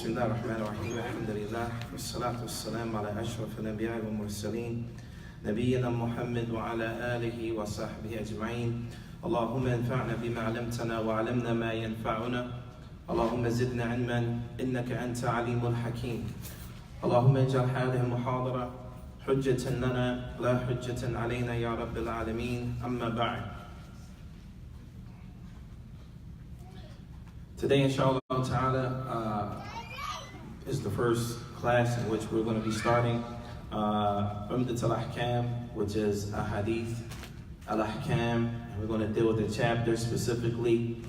بسم الله الرحمن الرحيم الحمد لله والصلاة والسلام على أشرف الأنبياء والمرسلين نبينا محمد وعلى آله وصحبه أجمعين. اللهم انفعنا بما علمتنا وعلمنا ما ينفعنا. اللهم زدنا علما إنك أنت عليم حكيم. اللهم اجعل هذه المحاضرة حجة لنا لا حجة علينا يا رب العالمين. أما بعد. Today, inshallah ta'ala, is the first class in which we're going to be starting Umdah Al-Ahkam, which is a hadith, Al-Ahkam. We're going to deal with a chapter specifically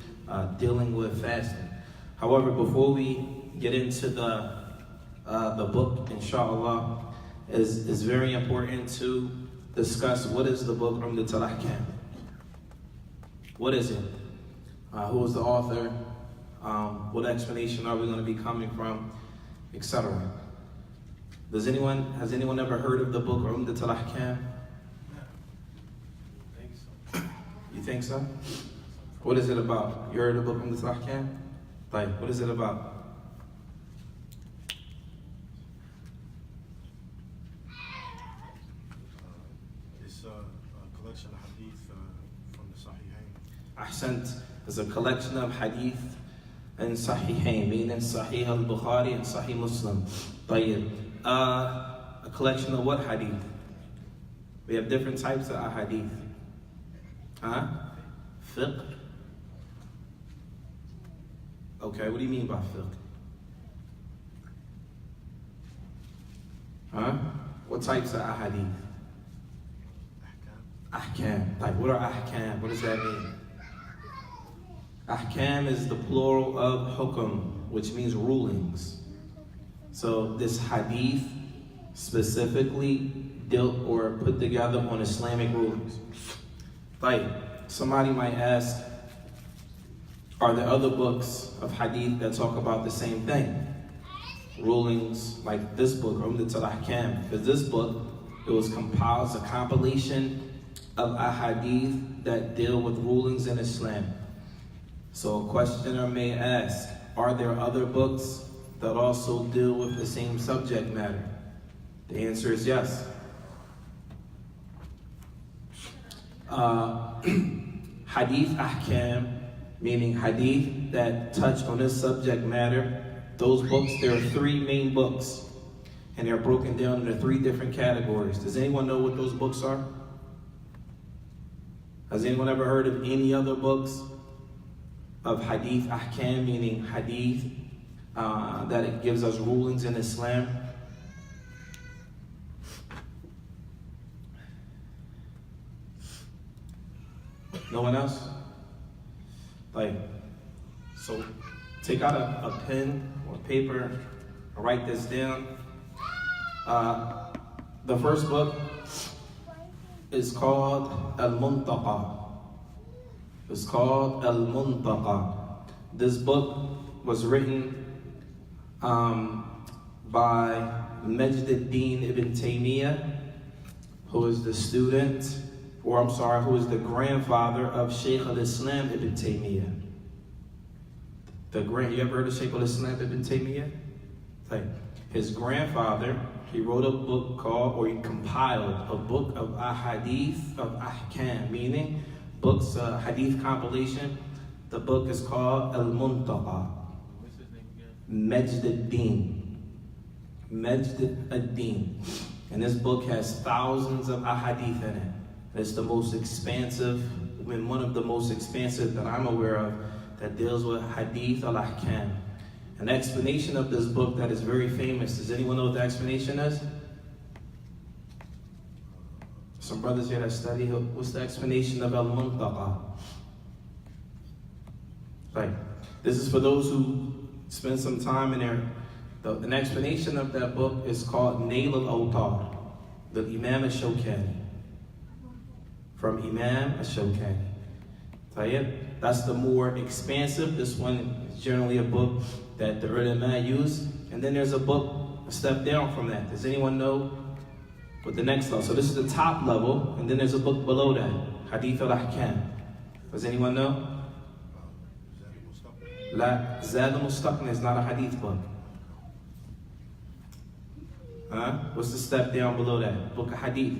dealing with fasting. However, before we get into the book, inshallah, is very important to discuss what is the book Umdah Al-Ahkam. What is it? Who is the author? What explanation are we going to be coming from, etc. Has anyone ever heard of the book Umdah Al-Ahkam? You think so? What is it about? You heard of the book Umdah Al-Ahkam? Like, what is it about? It's a collection of hadith from the Sahihain. Ahsant is a collection of hadith and Sahihain, meaning Sahih al-Bukhari and Sahih Muslim. طيب. A collection of what hadith? We have different types of hadith. Fiqh? Okay, what do you mean by fiqh? What types of hadith? Ahkam. Like, what are ahkam? What does that mean? Ahkam is the plural of hukm, which means rulings. So this hadith specifically dealt or put together on Islamic rulings. Like, somebody might ask, are there other books of hadith that talk about the same thing? Rulings like this book, Umdah Al-Ahkam. Because this book, it was compiled as a compilation of ahadith that deal with rulings in Islam. So a questioner may ask, are there other books that also deal with the same subject matter? The answer is yes. Hadith ahkam, meaning hadith that touch on this subject matter. Those books, there are three main books, and they're broken down into three different categories. Does anyone know what those books are? Has anyone ever heard of any other books of hadith ahkam, meaning hadith that it gives us rulings in Islam? No one else? Like, so take out a pen or paper and write this down. The first book is called Al-Muntaqa. It's called Al-Muntaqa. This book was written by Majd al-Din ibn Taymiyyah, who is the student, who is the grandfather of Shaykh al-Islam ibn Taymiyyah. You ever heard of Shaykh al-Islam ibn Taymiyyah? Like, his grandfather, he wrote a book called, or he compiled a book of ahadith of ahkam, meaning books, hadith compilation. The book is called Al-Muntaqa. What's his name again? Majd al-Din. Majd al-Din. And this book has thousands of ahadith in it. It's the most expansive, one of the most expansive that I'm aware of, that deals with hadith al-ahkam. An explanation of this book that is very famous. Does anyone know what the explanation is? Some brothers here that study, what's the explanation of Al-Muntaqa? Right. This is for those who spend some time in there. An explanation of that book is called Nail al-Awtar, the Imam al-Shawkani. From Imam al-Shawkani. Tayyib? That's the more expansive. This one is generally a book that the ulama use. And then there's a book a step down from that. Does anyone know what the next level? So this is the top level, and then there's a book below that, Hadith al-Ahkam. Does anyone know? La Zad al-Mustaqni is not a hadith book. What's the step down below that? Book of Hadith.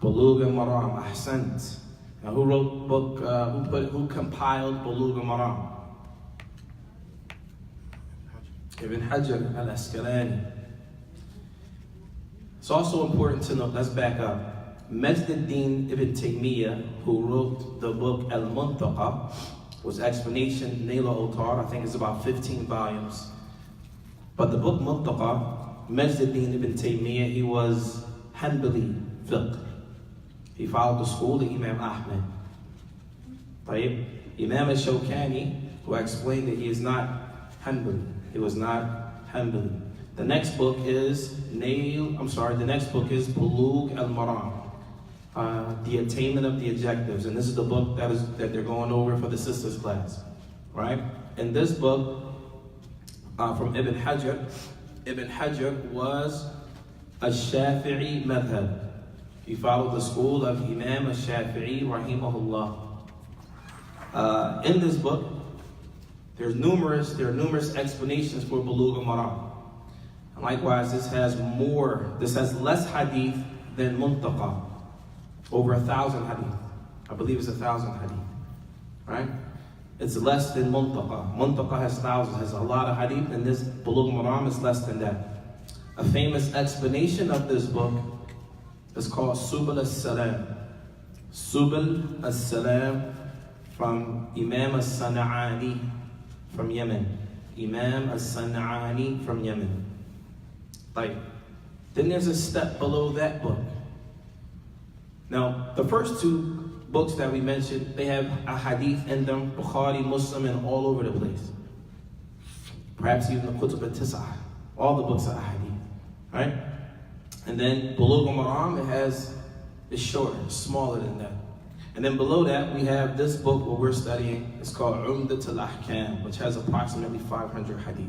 Bulugh al-Maram. Ahsant. Now, who wrote book? Who compiled Bulugh al-Maram? Ibn Hajar al-Asqalani. It's also important to note, let's back up. Majduddin ibn Taymiyyah, who wrote the book Al-Muntaqa, was explanation, Nail al-Awtar, I think it's about 15 volumes. But the book Muntaqa, Majduddin ibn Taymiyyah, he was Hanbali fiqh. He followed the school of Imam Ahmed. Imam al-Shawkani, who explained that he is not Hanbali. He was not Hanbali. The next book is the next book is Bulugh al-Maram, the attainment of the objectives. And this is the book that they're going over for the sisters class, right? In this book, from Ibn Hajar was a Shafi'i madhab. He followed the school of Imam al-Shafi'i, rahimahullah. In this book, there are numerous explanations for Bulugh al-Maram. And likewise, this has less hadith than Muntaqa. Over 1,000 hadith. I believe it's 1,000 hadith. Right? It's less than Muntaqa. Muntaqa has thousands, has a lot of hadith, and this Bulugh al-Maram is less than that. A famous explanation of this book is called Subul al-Salam. Subul al-Salam from Imam al-Sana'ani from Yemen. Imam al-Sana'ani from Yemen. Then there's a step below that book. Now, the first two books that we mentioned, they have a hadith in them, Bukhari, Muslim, and all over the place. Perhaps even the Kutub al-Tis'ah. All the books are hadith, right? And then Bulugh al-Maram, it's shorter, smaller than that. And then below that, we have this book what we're studying. It's called Umdah Al-Ahkam, which has approximately 500 hadith.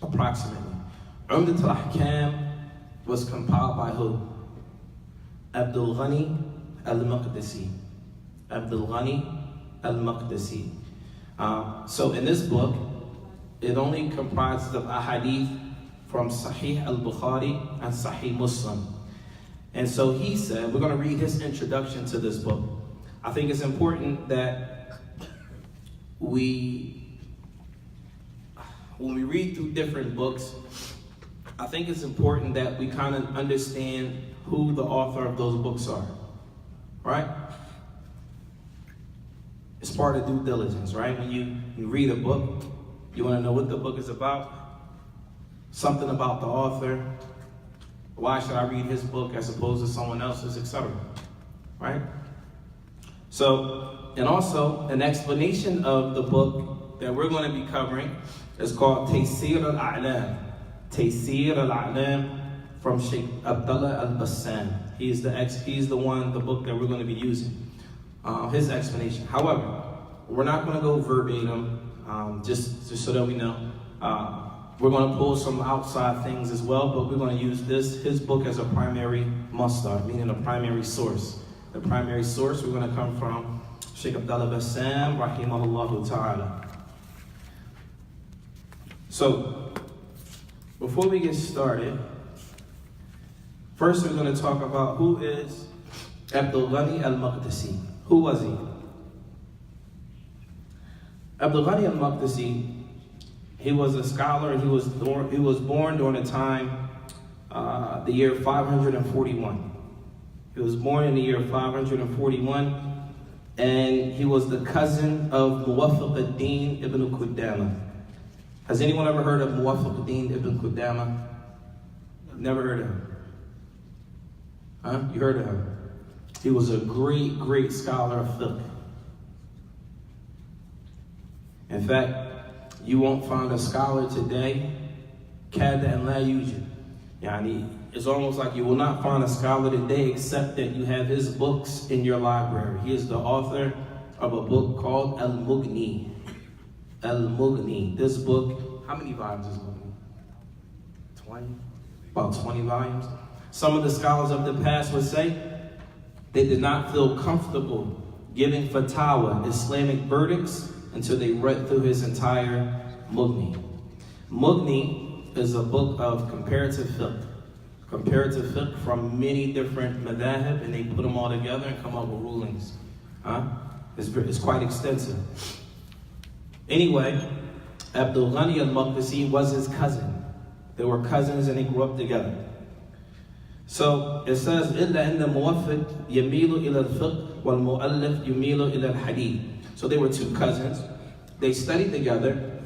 Approximately. Umdah Al-Ahkam was compiled by who? Abdul Ghani al-Maqdisi. Abdul Ghani al-Maqdisi. So in this book, it only comprises of a hadith from Sahih al-Bukhari and Sahih Muslim. And so he said, we're going to read his introduction to this book. I think it's important that when we read through different books, I think it's important that we kind of understand who the author of those books are, right? It's part of due diligence, right? When you read a book, you want to know what the book is about, something about the author. Why should I read his book as opposed to someone else's, etc., right? So, and also an explanation of the book that we're going to be covering is called Taysir al-A'lam. Taysir al-A'lam from Sheikh Abdullah al-Bassam. He's the book that we're going to be using. His explanation. However, we're not going to go verbatim, just so that we know. We're going to pull some outside things as well, but we're going to use his book as a primary masdar, meaning a primary source. The primary source we're going to come from Sheikh Abdullah Bassam, rahimahullah ta'ala. So, before we get started, first we're going to talk about who is Abdul Ghani al-Maqdisi. Who was he? Abdul Ghani al-Maqdisi, he was a scholar. He was born during the time, the year 541. He was born in the year 541, and he was the cousin of Muwaffaq ad-Din ibn Qudama. Has anyone ever heard of Muwaffaq ad-Din ibn Qudama? Never heard of him? Huh? You heard of him? He was a great scholar of fiqh. In fact, you won't find a scholar today, kada and la yujad. Yani, it's almost like you will not find a scholar today except that you have his books in your library. He is the author of a book called Al-Mughni. Al-Mughni. This book, how many volumes is Mughni? 20? About 20 volumes. Some of the scholars of the past would say they did not feel comfortable giving fatwa, Islamic verdicts, until they read through his entire Mughni. Mughni is a book of comparative fiqh. Comparative fiqh from many different madhahib, and they put them all together and come up with rulings. It's quite extensive. Anyway, Abdul Ghani al-Maqdisi was his cousin. They were cousins and they grew up together. So it says, إِلَّا إِنَّ الْمُوَفِّقْ يَمِيلُ إِلَى الْفِقْهِ وَالْمُؤَلِّفْ يُمِيلُ إِلَى الْحَدِيثِ. So they were two cousins. They studied together,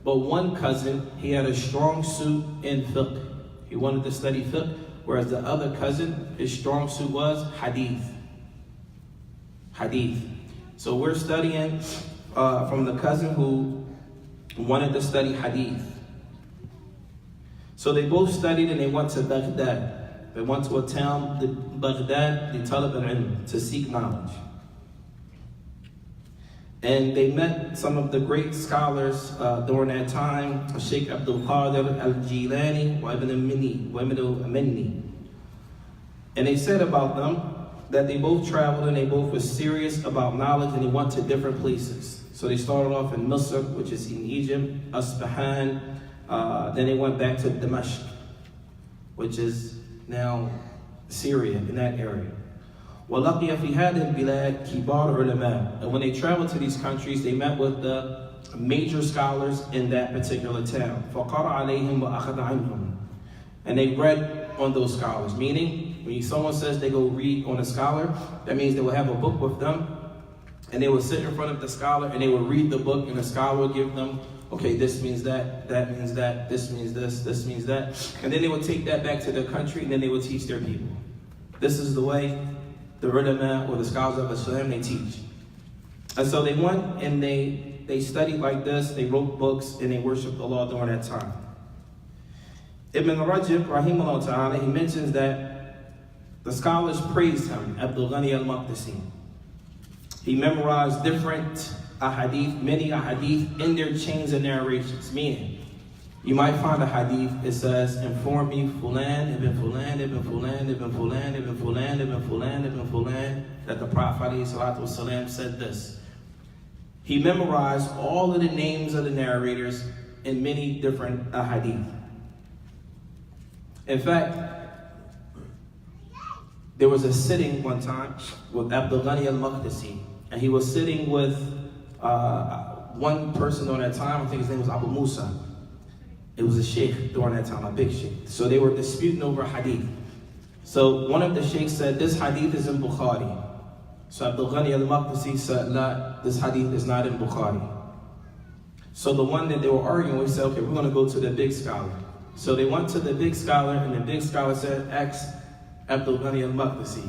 but one cousin, he had a strong suit in fiqh. He wanted to study fiqh, whereas the other cousin, his strong suit was hadith. Hadith. So we're studying from the cousin who wanted to study hadith. So they both studied and they went to Baghdad. They went to a town, Baghdad, Talab al-Ilm, to seek knowledge. And they met some of the great scholars during that time, Sheikh Abdul Qadir al-Jilani wa Ibn al-Minni. And they said about them that they both traveled and they both were serious about knowledge and they went to different places. So they started off in Misr, which is in Egypt, Asbahan, then they went back to Damascus, which is now Syria, in that area. وَلَقِيَ فِي هَذِهِ الْبِلَادِ كِبَارُ عُلَمَاء. And when they traveled to these countries, they met with the major scholars in that particular town. فَقَرَ عَلَيْهِمْ وَأَخَذَ عَنْهُمْ. And they read on those scholars, meaning when someone says they go read on a scholar, that means they will have a book with them, and they will sit in front of the scholar and they will read the book, and the scholar will give them, okay, this means that, that means that, this means this means that. And then they will take that back to their country and then they will teach their people. This is the way the ulama or the scholars of Islam, they teach. And so they went and they studied like this, they wrote books, and they worshiped Allah during that time. Ibn Rajab, rahimahullah ta'ala, he mentions that the scholars praised him, Abdul Ghani al-Maqdisi. He memorized different ahadith, many ahadith in their chains of narrations, meaning you might find a hadith, it says, inform me, Fulan, Ibn Fulan, Ibn Fulan, Ibn Fulan, Ibn Fulan, Ibn Fulan, Ibn Fulan, that the Prophet ﷺ said this. He memorized all of the names of the narrators in many different ahadith. In fact, there was a sitting one time with Abdul Ghani al-Maqdisi, and he was sitting with one person during that time, I think his name was Abu Musa. It was a sheikh during that time, a big sheikh. So they were disputing over hadith. So one of the sheikhs said, this hadith is in Bukhari. So Abdul Ghani al-Maqdisi said, no, this hadith is not in Bukhari. So the one that they were arguing with said, okay, we're going to go to the big scholar. So they went to the big scholar, and the big scholar said, ask Abdul Ghani al-Maqdisi.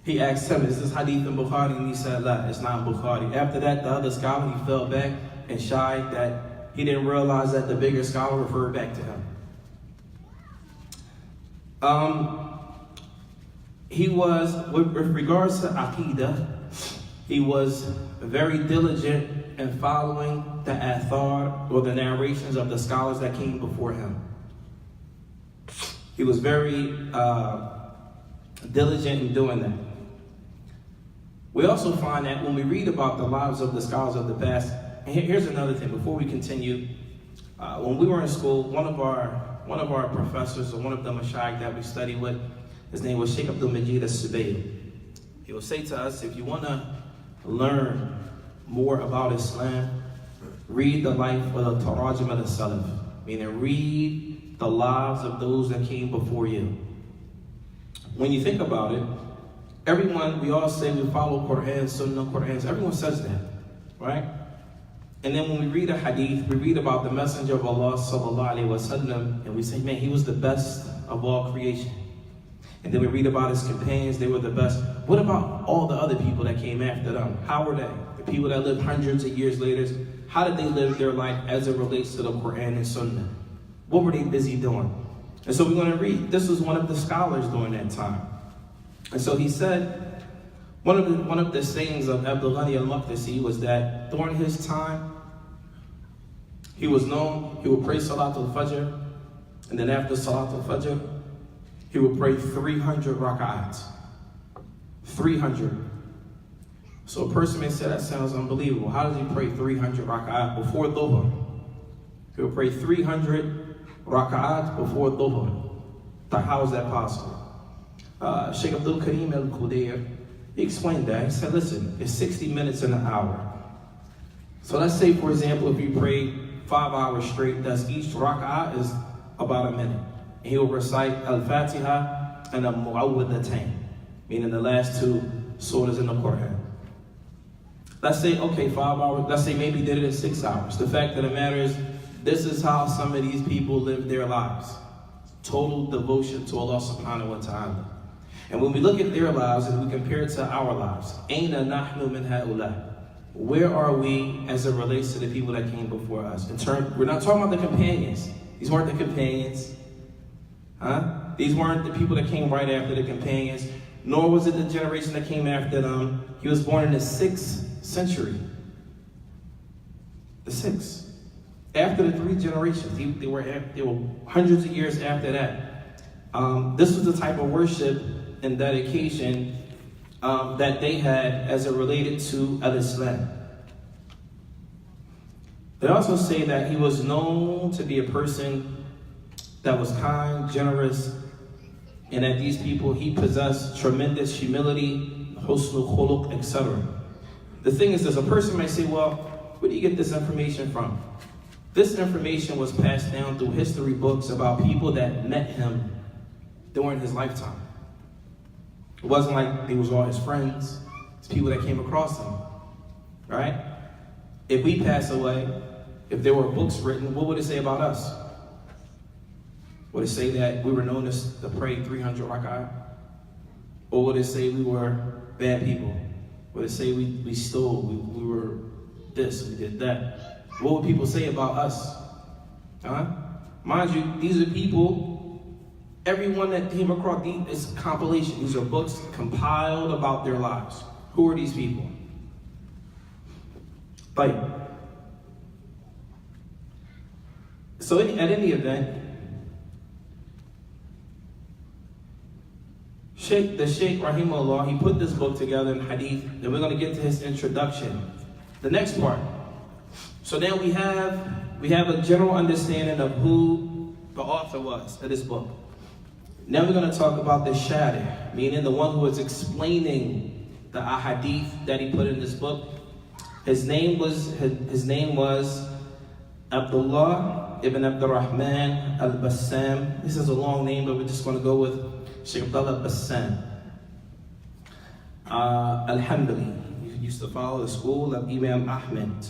He asked him, is this hadith in Bukhari? And he said, la, it's not in Bukhari. After that, the other scholar, he fell back and shied that he didn't realize that the bigger scholar referred back to him. He was, with regards to Aqidah, he was very diligent in following the athar, or the narrations of the scholars that came before him. He was very diligent in doing that. We also find that when we read about the lives of the scholars of the past, and here's another thing, before we continue, when we were in school, one of our professors, or one of the mashayikh that we studied with, his name was Sheikh Abdul Majid al-Subayl. He will say to us, if you want to learn more about Islam, read the life of the Tarajim al-Salaf, meaning read the lives of those that came before you. When you think about it, everyone, we all say we follow Quran, Sunnah, Quran, everyone says that, right? And then when we read a hadith, we read about the Messenger of Allah sallallahu alaihi wasallam, and we say, man, he was the best of all creation. And then we read about his companions, they were the best. What about all the other people that came after them? How were they? The people that lived hundreds of years later, how did they live their life as it relates to the Quran and Sunnah? What were they busy doing? And so we're going to read, this was one of the scholars during that time. And so he said, one of the sayings of Abdul Ghani al-Maqdisi was that during his time, he was known, he would pray Salatul Fajr, and then after Salatul Fajr, he would pray 300 rak'ats. 300. So a person may say, that sounds unbelievable. How does he pray 300 rak'at before Dhuhr? He would pray 300 rak'at before dhuhr. How is that possible? Sheikh Abdul Karim al-Qudair, he explained that. He said, listen, it's 60 minutes in an hour. So let's say, for example, if you pray 5 hours straight, that's each rak'ah is about a minute. And he will recite Al-Fatiha and Al-Mu'awwidhatayn, meaning the last 2 surahs in the Quran. Let's say, okay, 5 hours, let's say maybe he did it in 6 hours. The fact of the matter is, this is how some of these people live their lives. Total devotion to Allah subhanahu wa ta'ala. And when we look at their lives and we compare it to our lives, Aina nahnu min ha'ula? Where are we as it relates to the people that came before us? We're not talking about the companions. These weren't the companions. These weren't the people that came right after the companions, nor was it the generation that came after them. He was born in the 6th century. The 6th. After the 3 generations. They were hundreds of years after that. This was the type of worship and dedication that they had as it related to Al-Islam. They also say that he was known to be a person that was kind, generous, and that these people, he possessed tremendous humility, husnul khuluq, etc. The thing is this, a person might say, well, where do you get this information from? This information was passed down through history books about people that met him during his lifetime. It wasn't like they was all his friends. It's people that came across him, right? If we pass away, if there were books written, what would it say about us? Would it say that we were known to pray 300 rak'ah? Or would it say we were bad people? Would it say we stole, we were this, we did that? What would people say about us? Mind you, these are people, everyone that came across, is compilation. These are books compiled about their lives. Who are these people? Like, so at any event, the Shaykh Rahimahullah, he put this book together in hadith, and we're going to get to his introduction. The next part. So now we have a general understanding of who the author was of this book. Now we're going to talk about the Sharih, meaning the one who is explaining the ahadith that he put in this book. His name was Abdullah ibn Abdurrahman al-Bassam. This is a long name, but we're just going to go with Shaykh Abdullah Bassam. Alhamdulillah, he used to follow the school of Imam Ahmed.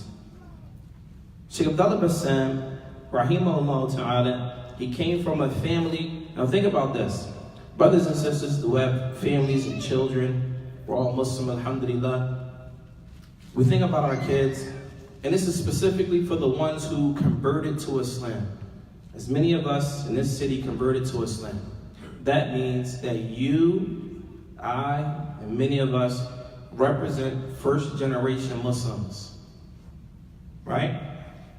Shaykh Abdullah Bassam, rahimahullah ta'ala, he came from a family. Now think about this. Brothers and sisters who have families and children, we're all Muslim, alhamdulillah. We think about our kids, and this is specifically for the ones who converted to Islam. As many of us in this city converted to Islam. That means that you, I, and many of us represent first generation Muslims. Right?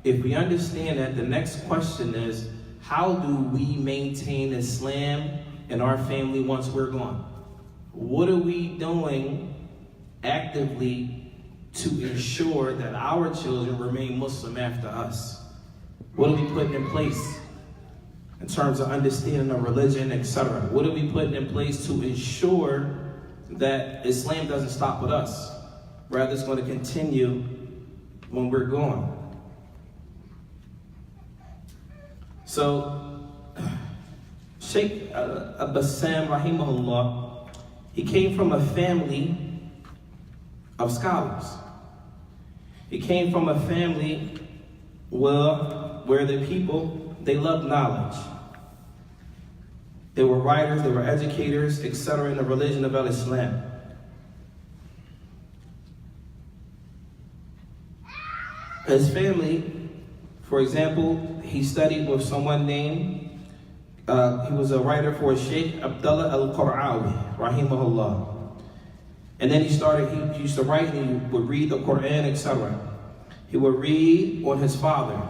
If we understand that, the next question is, how do we maintain Islam in our family once we're gone? What are we doing actively to ensure that our children remain Muslim after us? What are we putting in place in terms of understanding of religion, etc.? What are we putting in place to ensure that Islam doesn't stop with us? Rather, it's going to continue when we're gone. So, Shaykh Bassam, rahimahullah, he came from a family of scholars. He came from a family where the people, they loved knowledge. They were writers, they were educators, etc. in the religion of Al-Islam. His family, for example, he studied with someone named, he was a writer for Shaykh Abdullah al-Qur'awi, rahimahullah. And then he used to write, and he would read the Quran, etc. He would read on his father,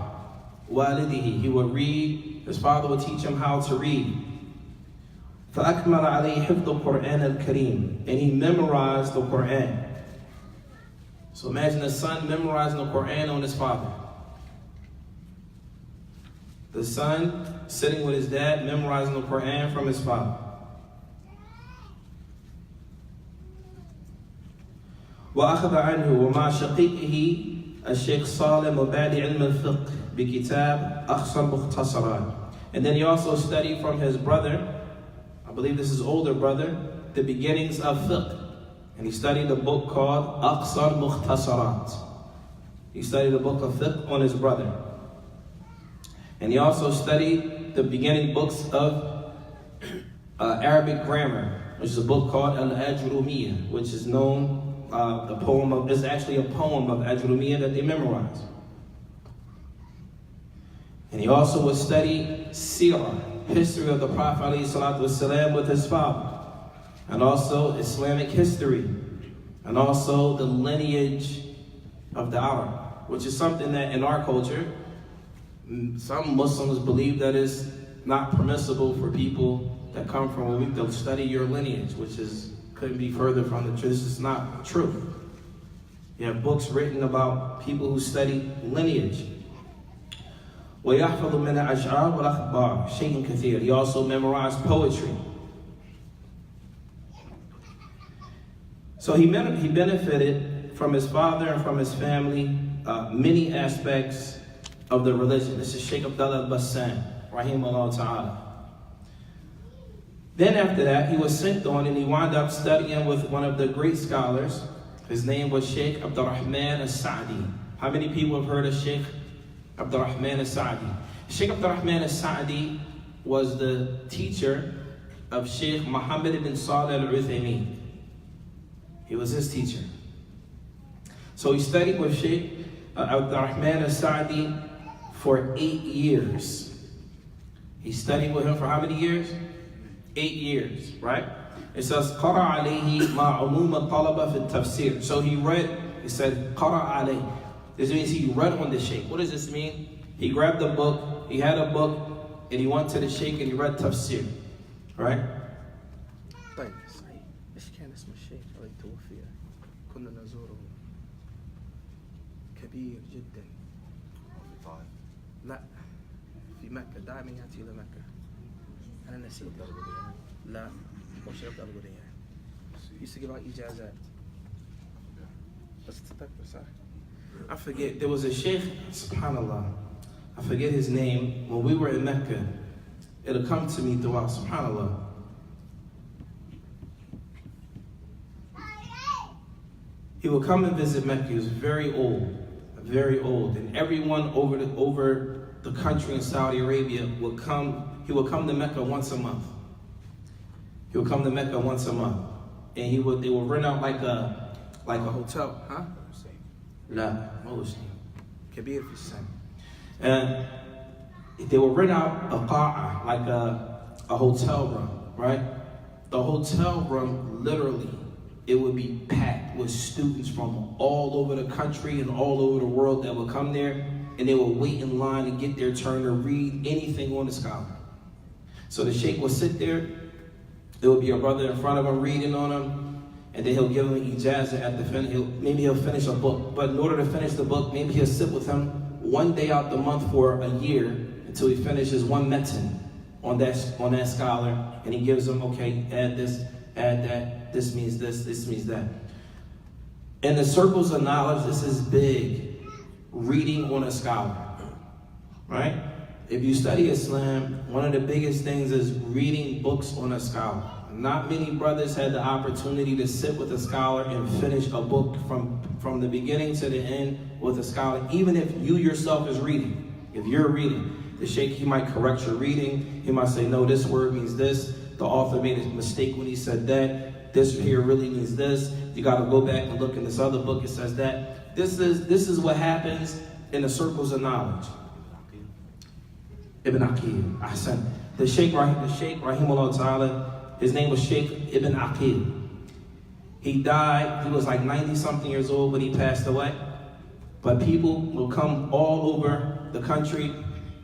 walidihi. He would read, his father would teach him how to read. فَأَكْمَلَ عَلَيْهِ حِفْظُ الْقُرْآنِ الْكَرِيمِ. And he memorized the Quran. So imagine a son memorizing the Quran on his father. The son sitting with his dad, memorizing the Quran from his father. وأخذ عنه ومع شقيقه الشيخ صالح مبادئ علم الفقه بكتاب أقصى المختصرات. And then he also studied from his brother, I believe this is older brother, the beginnings of fiqh. And he studied a book called أقصى المختصرات. He studied a book of fiqh on his brother. And he also studied the beginning books of Arabic grammar, which is a book called Al-Ajrumiyya, which is known, is actually a poem of Ajrumiyya that they memorize. And he also would study Sirah, history of the Prophet ﷺ with his father, and also Islamic history, and also the lineage of the Arab, which is something that in our culture, some Muslims believe that it's not permissible for people that come from a week to study your lineage, which couldn't be further from the truth. This is not true. You have books written about people who study lineage. وَيَحْفَظُ مِنَ الْأَشْعَارِ وَالْأَخْبَارِ شَيْءٍ كَثِيرٍ. He also memorized poetry. So he benefited from his father and from his family many aspects of the religion. This is Sheikh Abdullah al-Bassam, rahimahullah ta'ala. Then after that, he was sent on and he wound up studying with one of the great scholars. His name was Sheikh Abdurrahman al-Sa'di. How many people have heard of Sheikh Abdurrahman al-Sa'di? Sheikh Abdurrahman al-Sa'di was the teacher of Sheikh Muhammad ibn Salih al-Uthaymeen. He was his teacher. So he studied with Sheikh Abdurrahman al-Sa'di for 8 years. He studied with him for how many years? 8 years, right? It says, قَرَأَ عَلَيْهِ مَا عُمُومَ الطَّلَبَ فِي التَّفْسِيرِ. So he said, قَرَأَ عَلَيْهِ. This means he read on the Sheikh. What does this mean? He grabbed a book, he had a book, and he went to the Sheikh and he read tafsir, right? طيب صحيح. ايش كان اسم الشيخ الذي توفي؟ كنا نزوره. كبير جدا. في طائف. لا في مكة، دائما يأتي إلى مكة. أنا نسيت. لا مو شيخ الغريان. Used to give out إجازات. بس تذكر صح. I forget, there was a Sheikh, subhanAllah, I forget his name. When we were in Mecca, it'll come to me throughout, subhanAllah. He would come and visit Mecca. He was very old, and everyone over the country in Saudi Arabia would come. He would come to Mecca once a month. He would come to Mecca once a month, and they would rent out like a hotel, huh? لا ما كبير في السن. And they would rent out a qa'a, like a hotel room, right? The hotel room, literally, it would be packed with students from all over the country and all over the world that would come there, and they would wait in line to get their turn to read anything on the scholar. So the sheikh would sit there, there would be a brother in front of him reading on him, and then he'll give him ijazah at the finish. Maybe he'll finish a book, but in order to finish the book, maybe he'll sit with him one day out the month for a year until he finishes one metin on that scholar, and he gives him, okay, add this, add that, this means this means that. In the circles of knowledge, this is big, reading on a scholar, right? If you study Islam, one of the biggest things is reading books on a scholar. Not many brothers had the opportunity to sit with a scholar and finish a book from the beginning to the end with a scholar, even if you yourself is reading. If you're reading, the sheikh, he might correct your reading. He might say, no, this word means this. The author made a mistake when he said that. This here really means this. You got to go back and look in this other book, it says that. This is what happens in the circles of knowledge. Ibn Aqil, Ahsan. The sheikh, rahimahullah ta'ala, his name was Sheikh Ibn Aqil. He died, he was like 90-something years old when he passed away. But people will come all over the country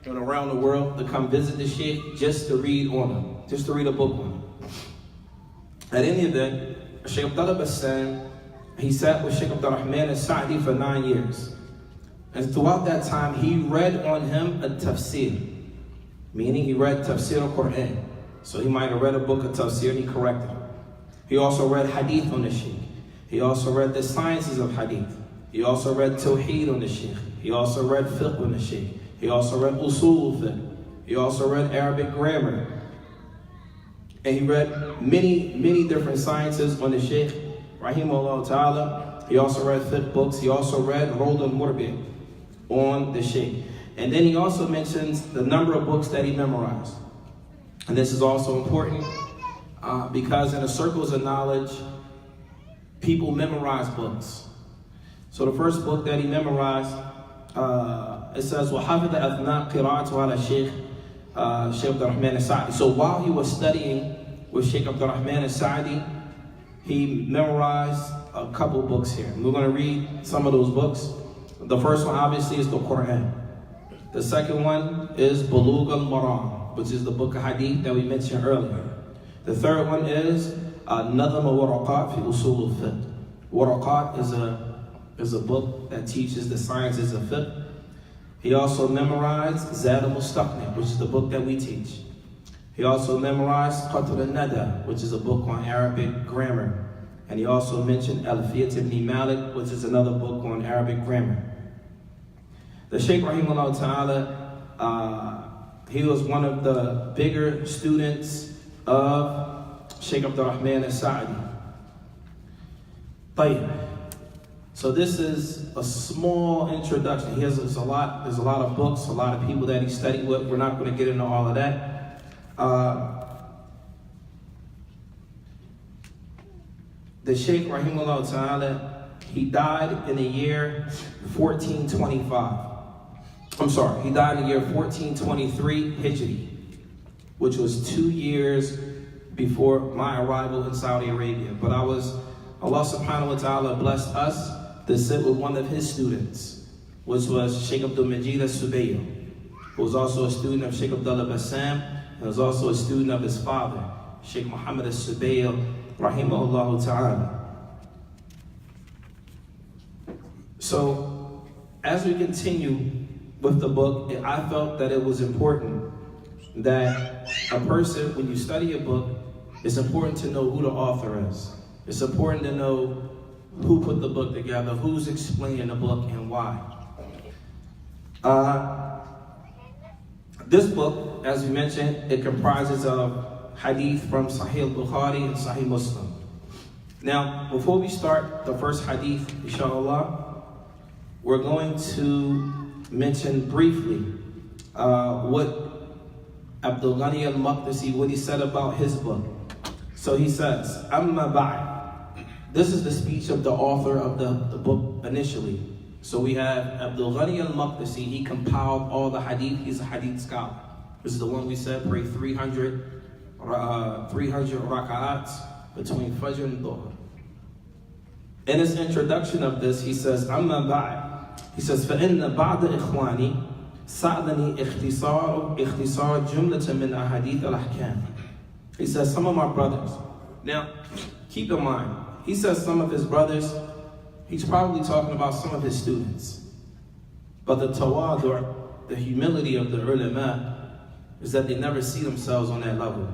and around the world to come visit the Sheikh just to read on him, just to read a book on him. At any event, Sheikh Abdullah Bassam, he sat with Sheikh Abdurrahman al-Sa'di for 9 years. And throughout that time, he read on him a tafsir. meaning he read tafsir al-Quran. So he might have read a book of tafsir and he corrected it. He also read hadith on the sheikh. He also read the sciences of hadith. He also read tawheed on the sheikh. He also read fiqh on the sheikh. He also read usul fiqh. He also read Arabic grammar. And he read many different sciences on the sheikh, rahimahullah ta'ala. He also read fiqh books. He also read Rold al-Murbid on the sheikh. And then he also mentions the number of books that he memorized. And this is also important because in the circles of knowledge, people memorize books. So the first book that he memorized, it says, وَحَفِظَ أَثْنَاءَ قِرَاءَةُ عَلَى الشيخ Shaykh Abdul Rahman al-Sa'di. So while he was studying with Shaykh Abdul Rahman al-Sa'di, he memorized a couple books here. We're going to read some of those books. The first one obviously is the Quran. The second one is Bulugh al-Maram, which is the book of hadith that we mentioned earlier. The third one is Nadam al-Waraqat fi Usul al-Fiqh. Waraqat is a book that teaches the sciences of fiqh. He also memorized Zad al-Mustaqni, which is the book that we teach. He also memorized Qatr al-Nada, which is a book on Arabic grammar. And he also mentioned Alfiyat ibn Malik, which is another book on Arabic grammar. The Shaykh rahimahullah ta'ala, he was one of the bigger students of Shaykh Abdul Rahman al-Sa'di. So this is a small introduction. There's a lot of books, a lot of people that he studied with. We're not going to get into all of that. The Shaykh rahimahullah ta'ala, he died in the year 1425. He died in the year 1423 Hijri, which was 2 years before my arrival in Saudi Arabia. But Allah subhanahu wa ta'ala blessed us to sit with one of his students, which was Sheikh Abdul Majid al-Subayyo, who was also a student of Sheikh Abdullah Bassam, and was also a student of his father, Sheikh Muhammad al-Subayyo, rahimahullah ta'ala. So, as we continue with the book, I felt that it was important that a person, when you study a book, it's important to know who the author is. It's important to know who put the book together, who's explaining the book, and why. This book, as we mentioned, it comprises of hadith from Sahih al-Bukhari and Sahih Muslim. Now, before we start the first hadith, inshallah, we're going to mention briefly what Abdul Ghani al-Maqdisi, what he said about his book. So he says, Amma ba'd. This is the speech of the author of the book initially. So we have Abdul Ghani al-Maqdisi. He compiled all the hadith. He's a hadith scholar. This is the one we said, pray 300 raka'ats between Fajr and Dhuhr. In his introduction of this, he says, Amma ba'd. He says, فَإِنَّ بَعْدَ إِخْوَانِي سَعْدَنِي اختصار جُمْلَةً مِنْ أَحَادِيثِ الْأَحْكَامِ. He says, some of my brothers. Now, keep in mind, he says some of his brothers, he's probably talking about some of his students. But the tawadu', the humility of the ulama, is that they never see themselves on that level.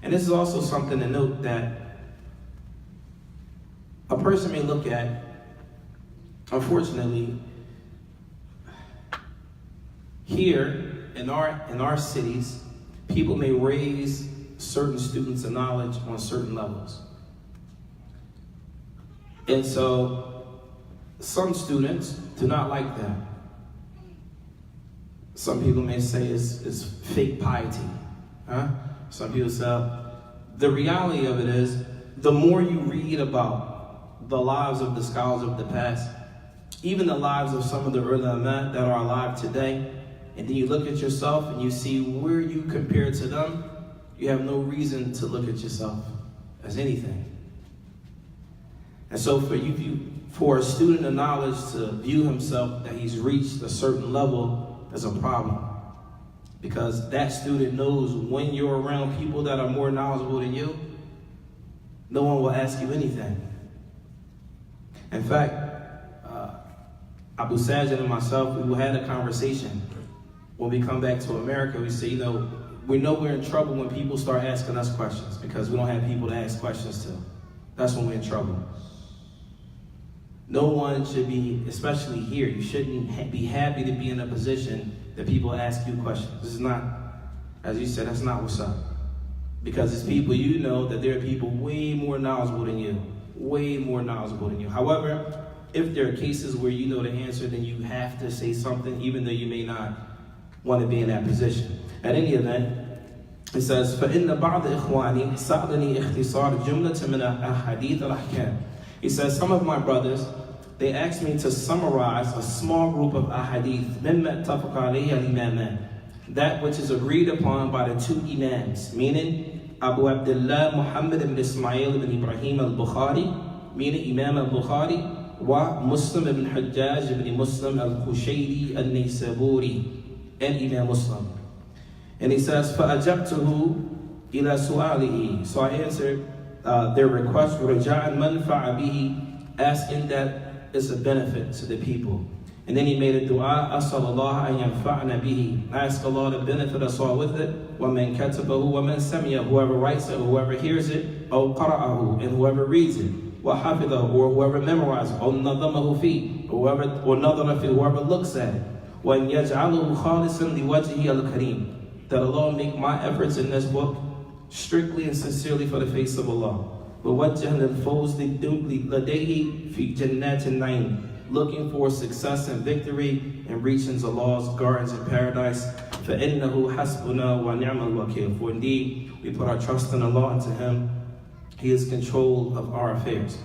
And this is also something to note, that a person may look at, unfortunately, here in our cities, people may raise certain students of knowledge on certain levels. And so some students do not like that. Some people may say it's fake piety. Some people say, the reality of it is, the more you read about the lives of the scholars of the past, even the lives of some of the ulama that are alive today, and then you look at yourself and you see where you compare to them, you have no reason to look at yourself as anything. And so for a student of knowledge to view himself that he's reached a certain level is a problem. Because that student knows when you're around people that are more knowledgeable than you, no one will ask you anything. In fact, Abu Sajid and myself, we had a conversation. when we come back to America, we say, we know we're in trouble when people start asking us questions because we don't have people to ask questions to. That's when we're in trouble. No one should be, especially here, you shouldn't be happy to be in a position that people ask you questions. This is not, as you said, that's not what's up. Because it's people that there are people way more knowledgeable than you. Way more knowledgeable than you. However, if there are cases where you know the answer, then you have to say something, even though you may not want to be in that position. At any event, it says, فَإِنَّ بَعْضَ إِخْوَانِي سَعْدَنِي اخْتِصَارِ جُمْلَةٍ مِنَ أَحَادِيثِ الْأَحْكَامِ. He says, some of my brothers, they asked me to summarize a small group of ahadith, مِمَّا اتَّفَقَ عَلَيْهِ الْإِمَامَانِ, that which is agreed upon by the two imams, meaning Abu Abdullah Muhammad ibn Ismail ibn Ibrahim al-Bukhari, meaning Imam al-Bukhari, wa Muslim ibn Hajjaj ibn Muslim al-Qushayri al-Naysaburi, and Imam Muslim. And he says, فَأَجَبْتُهُ إِلَى سُؤَالِهِ. So I answered their request, رَجَاءً مَنْفَعَ بِهِ, asking that it's a benefit to the people. And then he made a dua, أَسْأَلَ اللَّهَ أَن يَنْفَعْنَا بِهِ. I ask Allah to benefit us all with it. وَمَنْ كَتَبَهُ وَمَنْ سَمِيَهُ, whoever writes it, whoever hears it, أَوْ قَرَأَهُ, and whoever reads it, وَحَفِظَهُ, or whoever memorizes it, أَوْ نَظَمَهُ فِيهِ, or نَظَرَ فِيهِ, whoever looks at it. وَأَنْ يَجْعَلُهُ خَالِصًا لِوَجْهِهِ الْكَرِيمِ, that Allah make my efforts in this book strictly and sincerely for the face of Allah. وَوَجَّهْ لِلْفَوْزِ لَدَيْهِ فِي جَنَّاتِ النَّعِيمِ, looking for success and victory and reaching Allah's gardens in paradise. فَإِنَّهُ حَسْبُنَا وَنِعْمَ الْوَكِيلُ, for indeed we put our trust in Allah, and to Him He is control of our affairs.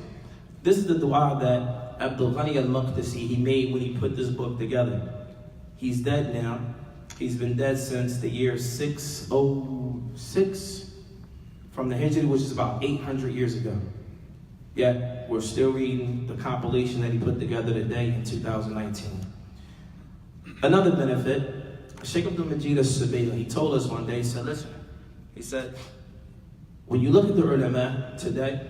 This is the dua that Abdul Ghani al-Maqdisi, he made when he put this book together. He's dead now. He's been dead since the year 606 from the Hijri, which is about 800 years ago. Yet, we're still reading the compilation that he put together today in 2019. Another benefit, Sheikh Abdul Majid al-Sabayla, he told us one day, he said, listen, he said, when you look at the ulama today,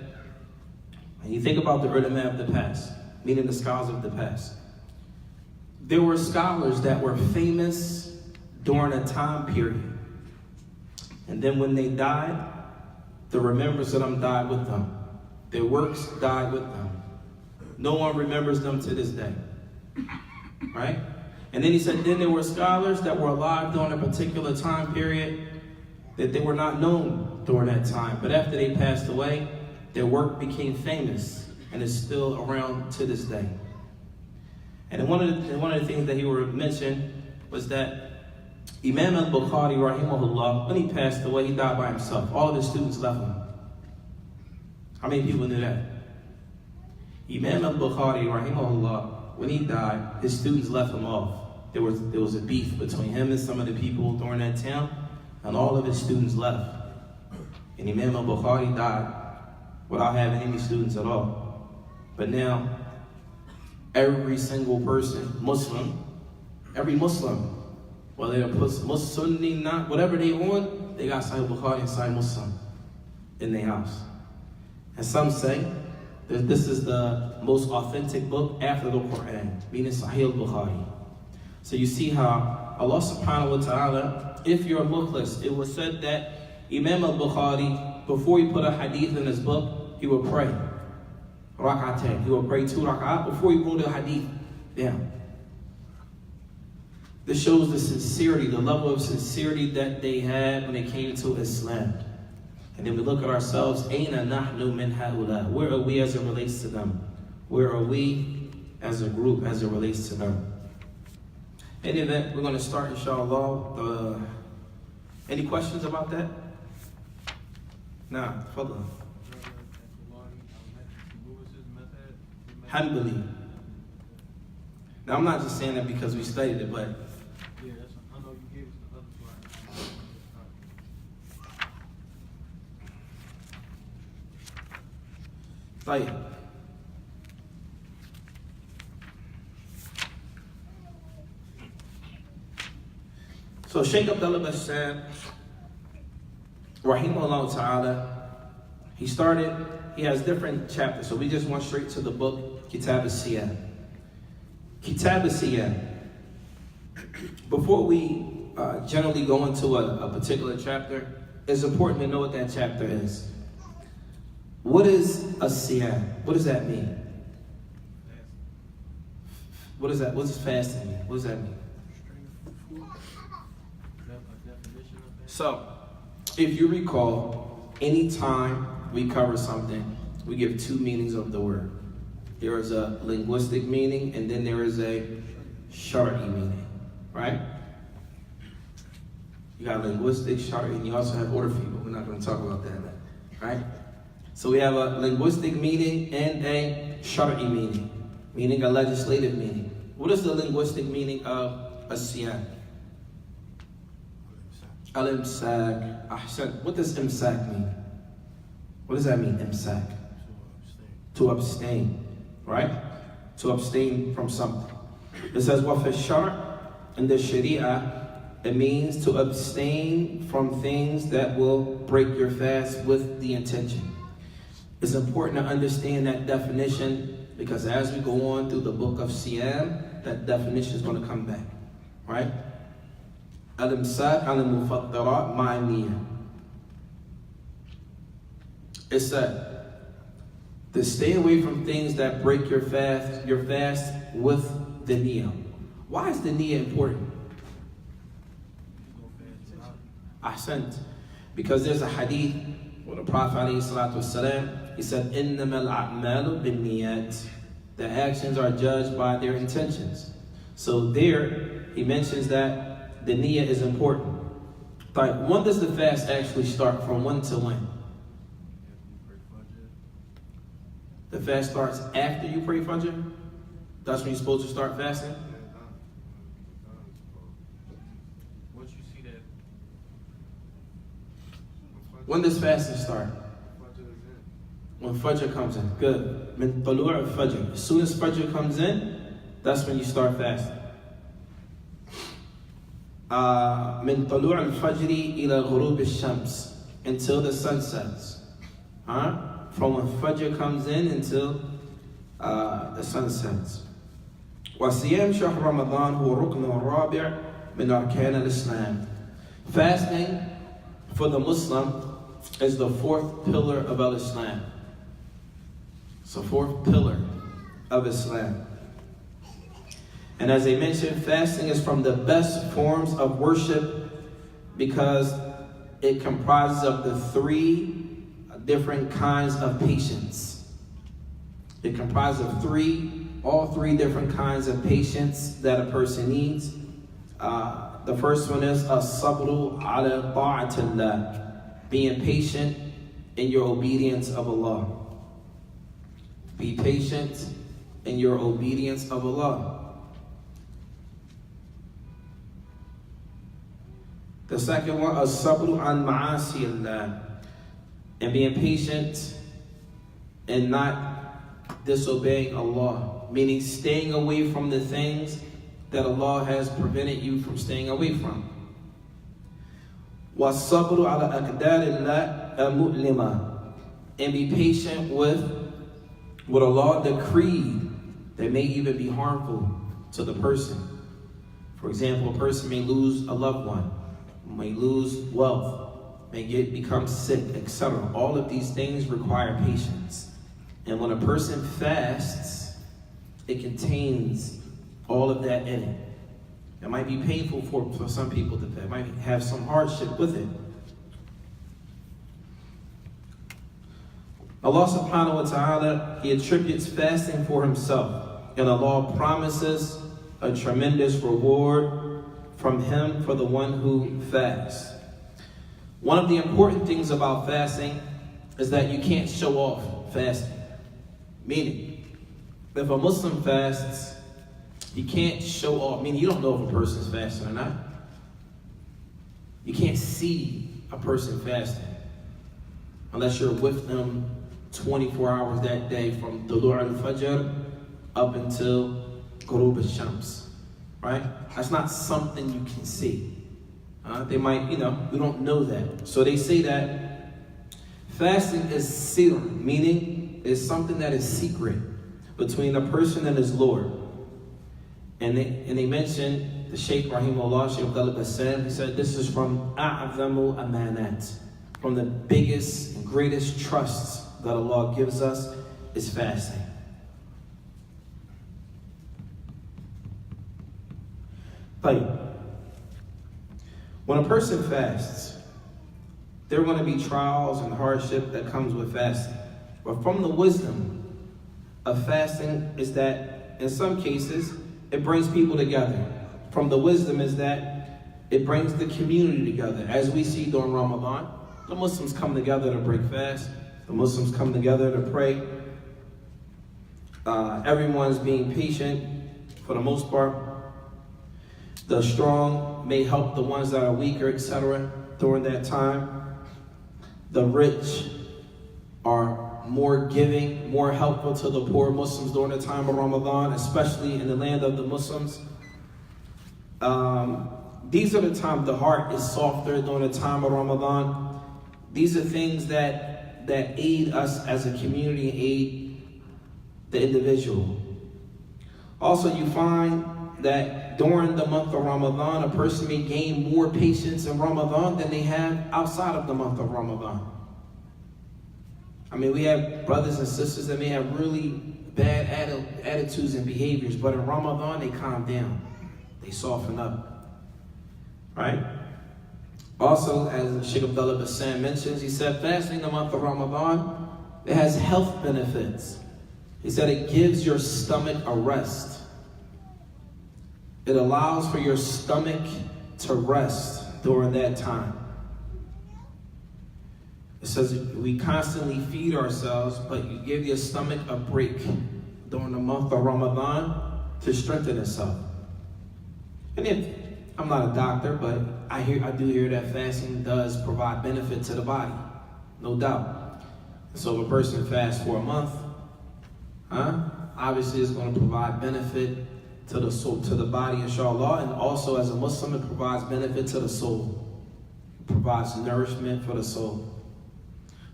and you think about the ulama of the past, meaning the scholars of the past, there were scholars that were famous during a time period. And then when they died, the remembrance of them died with them. Their works died with them. No one remembers them to this day. Right? And then he said, then there were scholars that were alive during a particular time period that they were not known during that time. But after they passed away, their work became famous and is still around to this day. And one of the things that he would mention was that Imam al-Bukhari, rahimahullah, when he passed away, he died by himself. All of his students left him. How many people knew that? Imam al-Bukhari, rahimahullah, when he died, his students left him off. There was a beef between him and some of the people during that time, and all of his students left. And Imam al-Bukhari died without having any students at all. But now, every single person, every Muslim, whether they're Sunni, not, whatever they want, they got Sahih Bukhari and Sahih Muslim in their house. And some say that this is the most authentic book after the Quran, meaning Sahih Bukhari. So you see how Allah subhanahu wa ta'ala, if you're a mukhlis, it was said that Imam al-Bukhari, before he put a hadith in his book, he would pray. Rak'atayn. He would pray 2 rak'at before he wrote a hadith down. This shows the sincerity, the level of sincerity that they had when it came to Islam. And then we look at ourselves, Aina nahnu min haula. Where are we as it relates to them? Where are we as a group as it relates to them? In any event, we're going to start, inshallah. Any questions about that? Nah, fadla. Hanbali. Now, I'm not just saying that because we studied it, but Yeah, I know you gave us the other slide. like, so Sheikh Abdullah Bassam, rahimahullah ta'ala, he has different chapters, so we just went straight to the book, Kitab al-Siyam. Kitab al-Siyam. Before we generally go into a particular chapter, it's important to know what that chapter is. What is a siyam? What does that mean? What is that? What does fasting mean? What does that mean? So, if you recall, anytime we cover something, we give two meanings of the word. There is a linguistic meaning, and then there is a shar'i meaning, right? You got linguistic, shar'i, and you also have urfi, but we're not going to talk about that, right? So we have a linguistic meaning and a shar'i meaning a legislative meaning. What is the linguistic meaning of as-siyam? Al-imsak. Ahsan. What does imsak mean? What does that mean, imsak? To abstain, right? To abstain from something. It says, وَفِي الشَّرْعِ, in the Sharia, it means to abstain from things that will break your fast with the intention. It's important to understand that definition because as we go on through the book of Siyam, that definition is going to come back, right? Al-imsak al-mufattirat ma'aniyah. It said to stay away from things that break your fast with the niyyah. Why is the niyyah important? Ahsant. Because there's a hadith where the Prophet ﷺ, he said, إِنَّمَا الْأَعْمَالُ بِالنِّيَّاتِ. The actions are judged by their intentions. So there, he mentions that the niyyah is important. But when does the fast actually start? From when to when? The fast starts after you pray Fajr? That's when you're supposed to start fasting? When does fasting start? When Fajr comes in. Good. Min tulu' al-Fajr. As soon as Fajr comes in, that's when you start fasting. Min tulu' al-Fajr ila ghurub al-Shams. Until the sun sets. From when Fajr comes in until the sun sets. وَصِيَامْ شَهْرِ رَمَضَانِ هُوَ الرُّكْنُ الرَّابِعِ مِنْ أَرْكَانِ الْإِسْلَامِ. Fasting for the Muslim is the fourth pillar of Al-Islam. It's the fourth pillar of Islam. And as I mentioned, fasting is from the best forms of worship because it comprises of the three different kinds of patience. It comprises of all three different kinds of patience that a person needs. The first one is as-sabru ala ta'atillah. Being patient in your obedience of Allah. Be patient in your obedience of Allah. The second one, as-sabru an ma'asiyillah. And being patient and not disobeying Allah. Meaning staying away from the things that Allah has prevented you from staying away from. وَالصَّبْرُ عَلَى أَقْدَارِ اللَّهِ الْمُؤْلِمَةِ. And be patient with what Allah decreed that may even be harmful to the person. For example, a person may lose a loved one, may lose wealth, may become sick, etc. All of these things require patience. And when a person fasts, it contains all of that in it. It might be painful for some people to fast. It might have some hardship with it. Allah subhanahu wa ta'ala, He attributes fasting for Himself. And Allah promises a tremendous reward from Him for the one who fasts. One of the important things about fasting is that you can't show off fasting. Meaning, if a Muslim fasts, you can't show off. Meaning, you don't know if a person's fasting or not. You can't see a person fasting unless you're with them 24 hours that day from Tulu' al-Fajr up until Ghurub al-Shams. Right? That's not something you can see. They might, we don't know that. So they say that fasting is sir, meaning it's something that is secret between a person and his Lord. And they mention the Shaykh Rahimahullah, Shaykh Abdullah Bassam, he said this is from A'zamu Amanat, from the biggest and greatest trusts that Allah gives us is fasting. But when a person fasts, there are going to be trials and hardship that comes with fasting. But from the wisdom of fasting is that in some cases, it brings people together. From the wisdom is that it brings the community together. As we see during Ramadan, the Muslims come together to break fast. The Muslims come together to pray. Everyone's being patient for the most part. The strong may help the ones that are weaker, etc. during that time. The rich are more giving, more helpful to the poor Muslims during the time of Ramadan, especially in the land of the Muslims. These are the times the heart is softer during the time of Ramadan. These are things that aid us as a community, aid the individual. Also, you find that during the month of Ramadan, a person may gain more patience in Ramadan than they have outside of the month of Ramadan. I mean, we have brothers and sisters that may have really bad attitudes and behaviors, but in Ramadan, they calm down. They soften up, right? Also, as Shaykh Abdullah Bassam mentions, he said fasting in the month of Ramadan, it has health benefits. He said it gives your stomach a rest. It allows for your stomach to rest during that time. It says we constantly feed ourselves, but you give your stomach a break during the month of Ramadan to strengthen itself. And if I'm not a doctor, but I do hear that fasting does provide benefit to the body, no doubt. So if a person fasts for a month, obviously it's going to provide benefit to the soul, to the body, inshallah, and also as a Muslim, it provides benefit to the soul. It provides nourishment for the soul.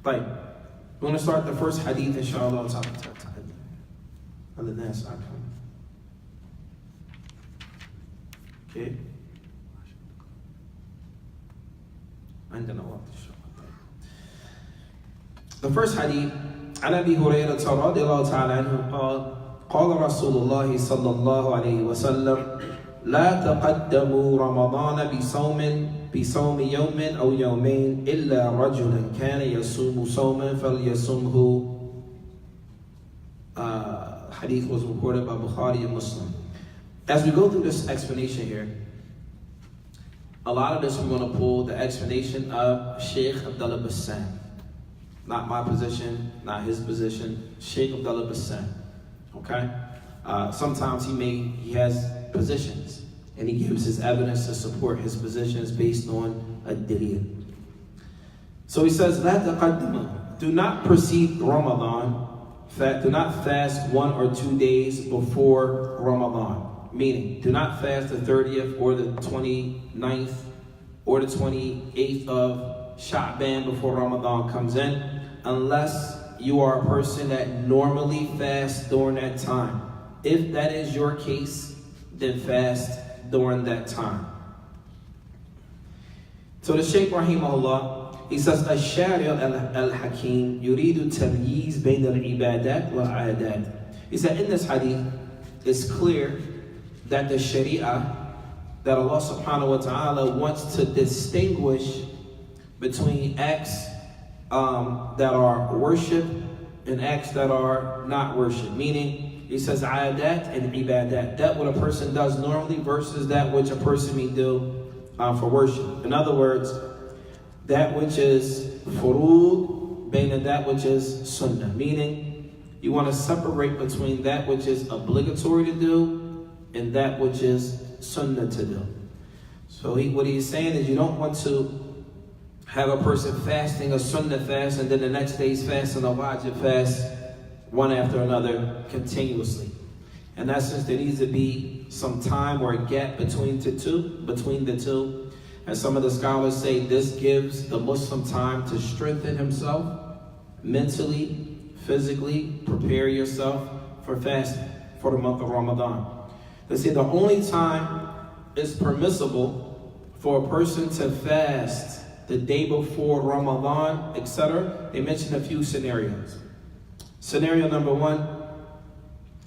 Right. We're going to start the first hadith, inshallah. Okay. The first hadith, عن أبي هريرة رضي الله تعالى عنه قال قال رسول الله صلى الله عليه وسلم لا تقدموا رمضان بصوم يوم أو يومين إلا رجلا كان يصوم صوما فليصمه. Hadith was reported by Bukhari and Muslim. As we go through this explanation here, a lot of this we're going to pull the explanation of Shaykh Abdullah Bassam. Not my position, not his position, Shaykh Abdullah Bassam. Okay? Sometimes he has positions, and he gives his evidence to support his positions based on a dalil. So he says, لا تقدموا, do not precede Ramadan, do not fast 1 or 2 days before Ramadan. Meaning, do not fast the 30th or the 29th or the 28th of Sha'ban before Ramadan comes in, unless you are a person that normally fasts during that time. If that is your case, then fast during that time. So the Shaykh Rahimahullah, he says, Al-Shari' Al-Hakim yuridu tamyiz bayna al-ibadat wa al-adat. He said, in this hadith, it's clear that the Sharia, that Allah subhanahu wa ta'ala wants to distinguish between acts that are worship and acts that are not worship. Meaning, he says, adat and ibadat. That what a person does normally versus that which a person may do for worship. In other words, that which is furud bayna that which is sunnah. Meaning, you want to separate between that which is obligatory to do and that which is sunnah to do. So what he's saying is you don't want to have a person fasting a sunnah fast and then the next day's fasting a wajib fast, one after another continuously. In essence, there needs to be some time or a gap between the two. And some of the scholars say this gives the Muslim time to strengthen himself mentally, physically, prepare yourself for fasting for the month of Ramadan. They say the only time it's permissible for a person to fast the day before Ramadan, etc. They mentioned a few scenarios. Scenario number one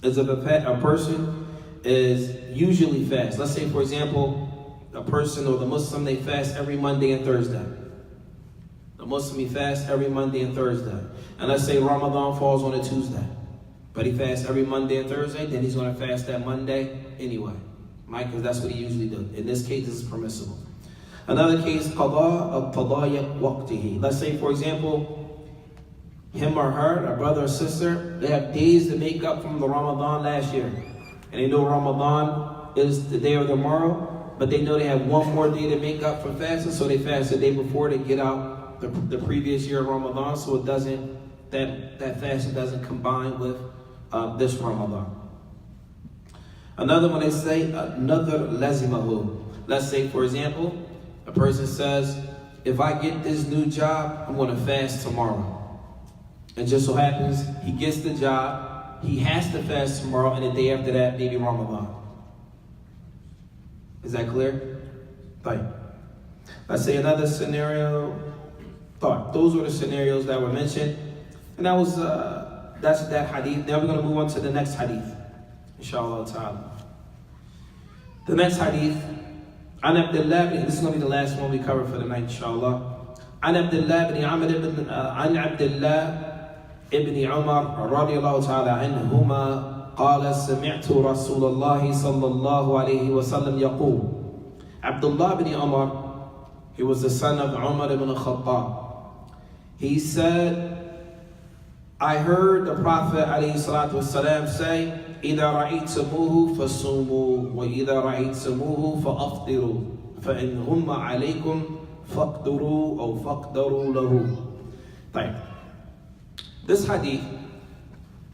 is if a person is usually fast. Let's say, for example, a person or the Muslim, they fast every Monday and Thursday. The Muslim, he fasts every Monday and Thursday. And let's say Ramadan falls on a Tuesday. But he fasts every Monday and Thursday, then he's going to fast that Monday anyway. Right? Because that's what he usually does. In this case, this is permissible. Another case, qada of tadayyak waqtihi. Let's say, for example, him or her, a brother or sister, they have days to make up from the Ramadan last year. And they know Ramadan is the day or tomorrow, but they know they have one more day to make up for fasting, so they fast the day before to get out the previous year of Ramadan, so it doesn't, that fasting doesn't combine with this Ramadan. Another one, they say, another lazimahu. Let's say, for example, a person says, if I get this new job, I'm going to fast tomorrow. And just so happens, he gets the job, he has to fast tomorrow, and the day after that, maybe Ramadan. Is that clear? Right. Let's say another scenario. Those were the scenarios that were mentioned. And that was, that's that hadith. Now we're going to move on to the next hadith. Inshallah ta'ala. The next hadith. An Abdullah, this is going to be the last one we cover for the night, inshallah. An Abdullah ibn Amr ibn, an Abdullah ibn Umar radiyallahu ta'ala anhuma قال سمعت رسول الله صلى الله عليه وسلم يقول. Abdullah ibn Umar, he was the son of Umar ibn Khattab. He said, I heard the Prophet ﷺ say, إِذَا رَأَيْتُمُوهُ فَصُومُوا وَإِذَا رَأَيْتُمُوهُ فَأَفْطِرُوا فَإِنْ غُمَّ عَلَيْكُمْ فَاقْدُرُوا أَوْ فَاقْدَرُوا لَهُ. Right. This hadith,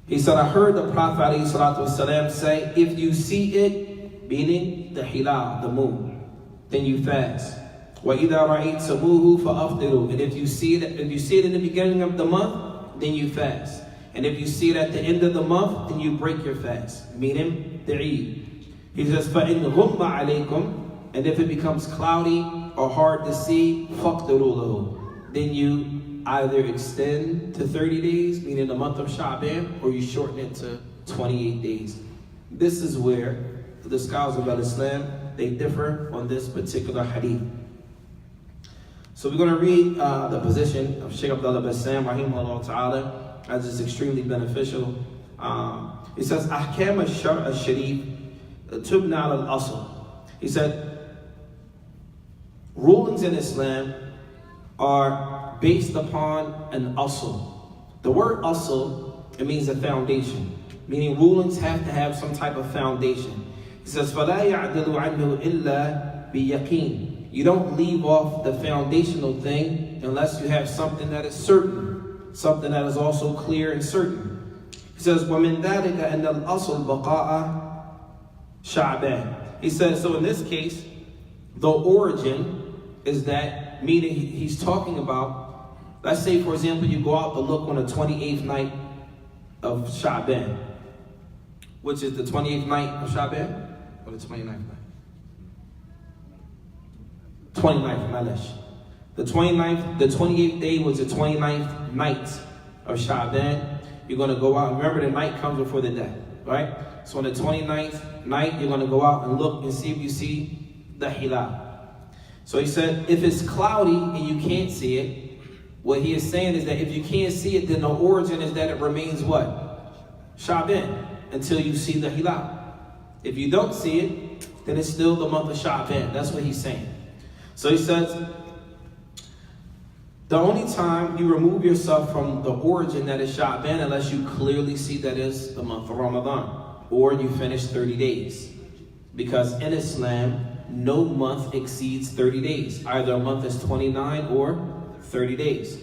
he said, I heard the Prophet ﷺ say, if you see it, meaning the hilal, the moon, then you fast. وَإِذَا رَأَيْتُمُوهُ فَأَفْطِرُوا. And if you see it in the beginning of the month, then you fast. And if you see it at the end of the month, then you break your fast, meaning the Eid. He says, فَإِنْ غُمَّ عَلَيْكُمْ. And if it becomes cloudy or hard to see, فَاقْدِرُوا لَهُ. Then you either extend to 30 days, meaning the month of Sha'ban, or you shorten it to 28 days. This is where the scholars of Islam, they differ on this particular hadith. So we're going to read the position of Shaykh Abdullah Bassam, rahimahullah ta'ala, as it's extremely beneficial. It says, Ahkam al-Sharif tubna al-asl. He said, rulings in Islam are based upon an asl. The word asl, it means a foundation, meaning rulings have to have some type of foundation. He says, فَلَا يَعْدِلُ عَنْهُ إِلَّا بِيَقِينٍ. You don't leave off the foundational thing unless you have something that is certain, something that is also clear and certain. He says, وَمِنْ ذَلِكَ أَنَّ الْأَصْلُ بَقَاءَ شَعْبَانٍ. He says, so in this case, the origin is that, meaning he's talking about, let's say, for example, you go out to look on the 28th night of Sha'ban, which is the 28th night of Sha'ban, or the 29th night? 29th, Malish. The 29th, the 28th day was the 29th night of Sha'ban. You're going to go out. Remember, the night comes before the day, right? So on the 29th night, you're going to go out and look and see if you see the hilal. So he said, if it's cloudy and you can't see it, what he is saying is that if you can't see it, then the origin is that it remains what? Sha'ban, until you see the hilal. If you don't see it, then it's still the month of Sha'ban. That's what he's saying. So he says, the only time you remove yourself from the origin that is Sha'ban, unless you clearly see that is the month of Ramadan, or you finish 30 days. Because in Islam, no month exceeds 30 days. Either a month is 29 or 30 days.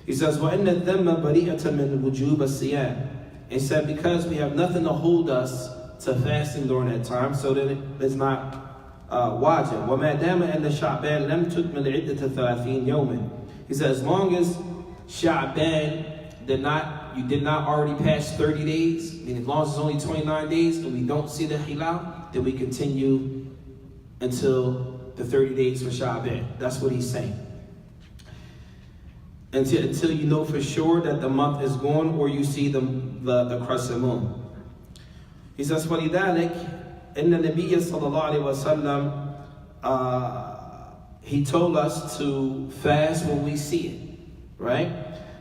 He says, وَإِنَّ الذَّمَّ بَرِيئَةً مِنْ وُجُوبَ الصِّيَامِ. He said, because we have nothing to hold us to fasting during that time, so that it's not wajib. وَمَا دَامَ أَنَّ شَعْبَانَ لَمْ تُكْمِلْ عِدَّةَ 30 يَوْمٍ. He said, as long as Sha'ban you did not already pass 30 days, meaning as long as it's only 29 days and we don't see the hilal, then we continue until the 30 days for Sha'ban. That's what he's saying. Until you know for sure that the month is gone or you see the crescent moon. He says, فَلِذَلِكَ إِنَّ النَّبِيَّ صَلَّى اللَّهُ عَلَيْهِ وَسَلَّمَ he told us to fast when we see it, right?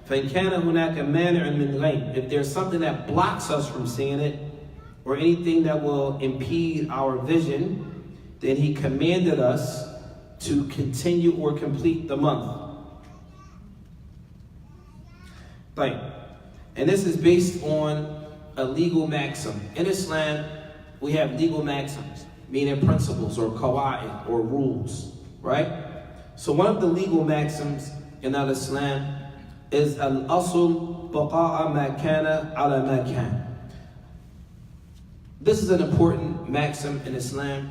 فَإِنْ كَانَ هُنَاكَ مَانِعٌ مِنْ غَيْبٍ if there's something that blocks us from seeing it, or anything that will impede our vision, then he commanded us to continue or complete the month. Right. And this is based on a legal maxim. In Islam, we have legal maxims, meaning principles or qawa'id or rules, right? So one of the legal maxims in Al-Islam is al-asl baqa'a ma kana ala ma kan. This is an important maxim in Islam,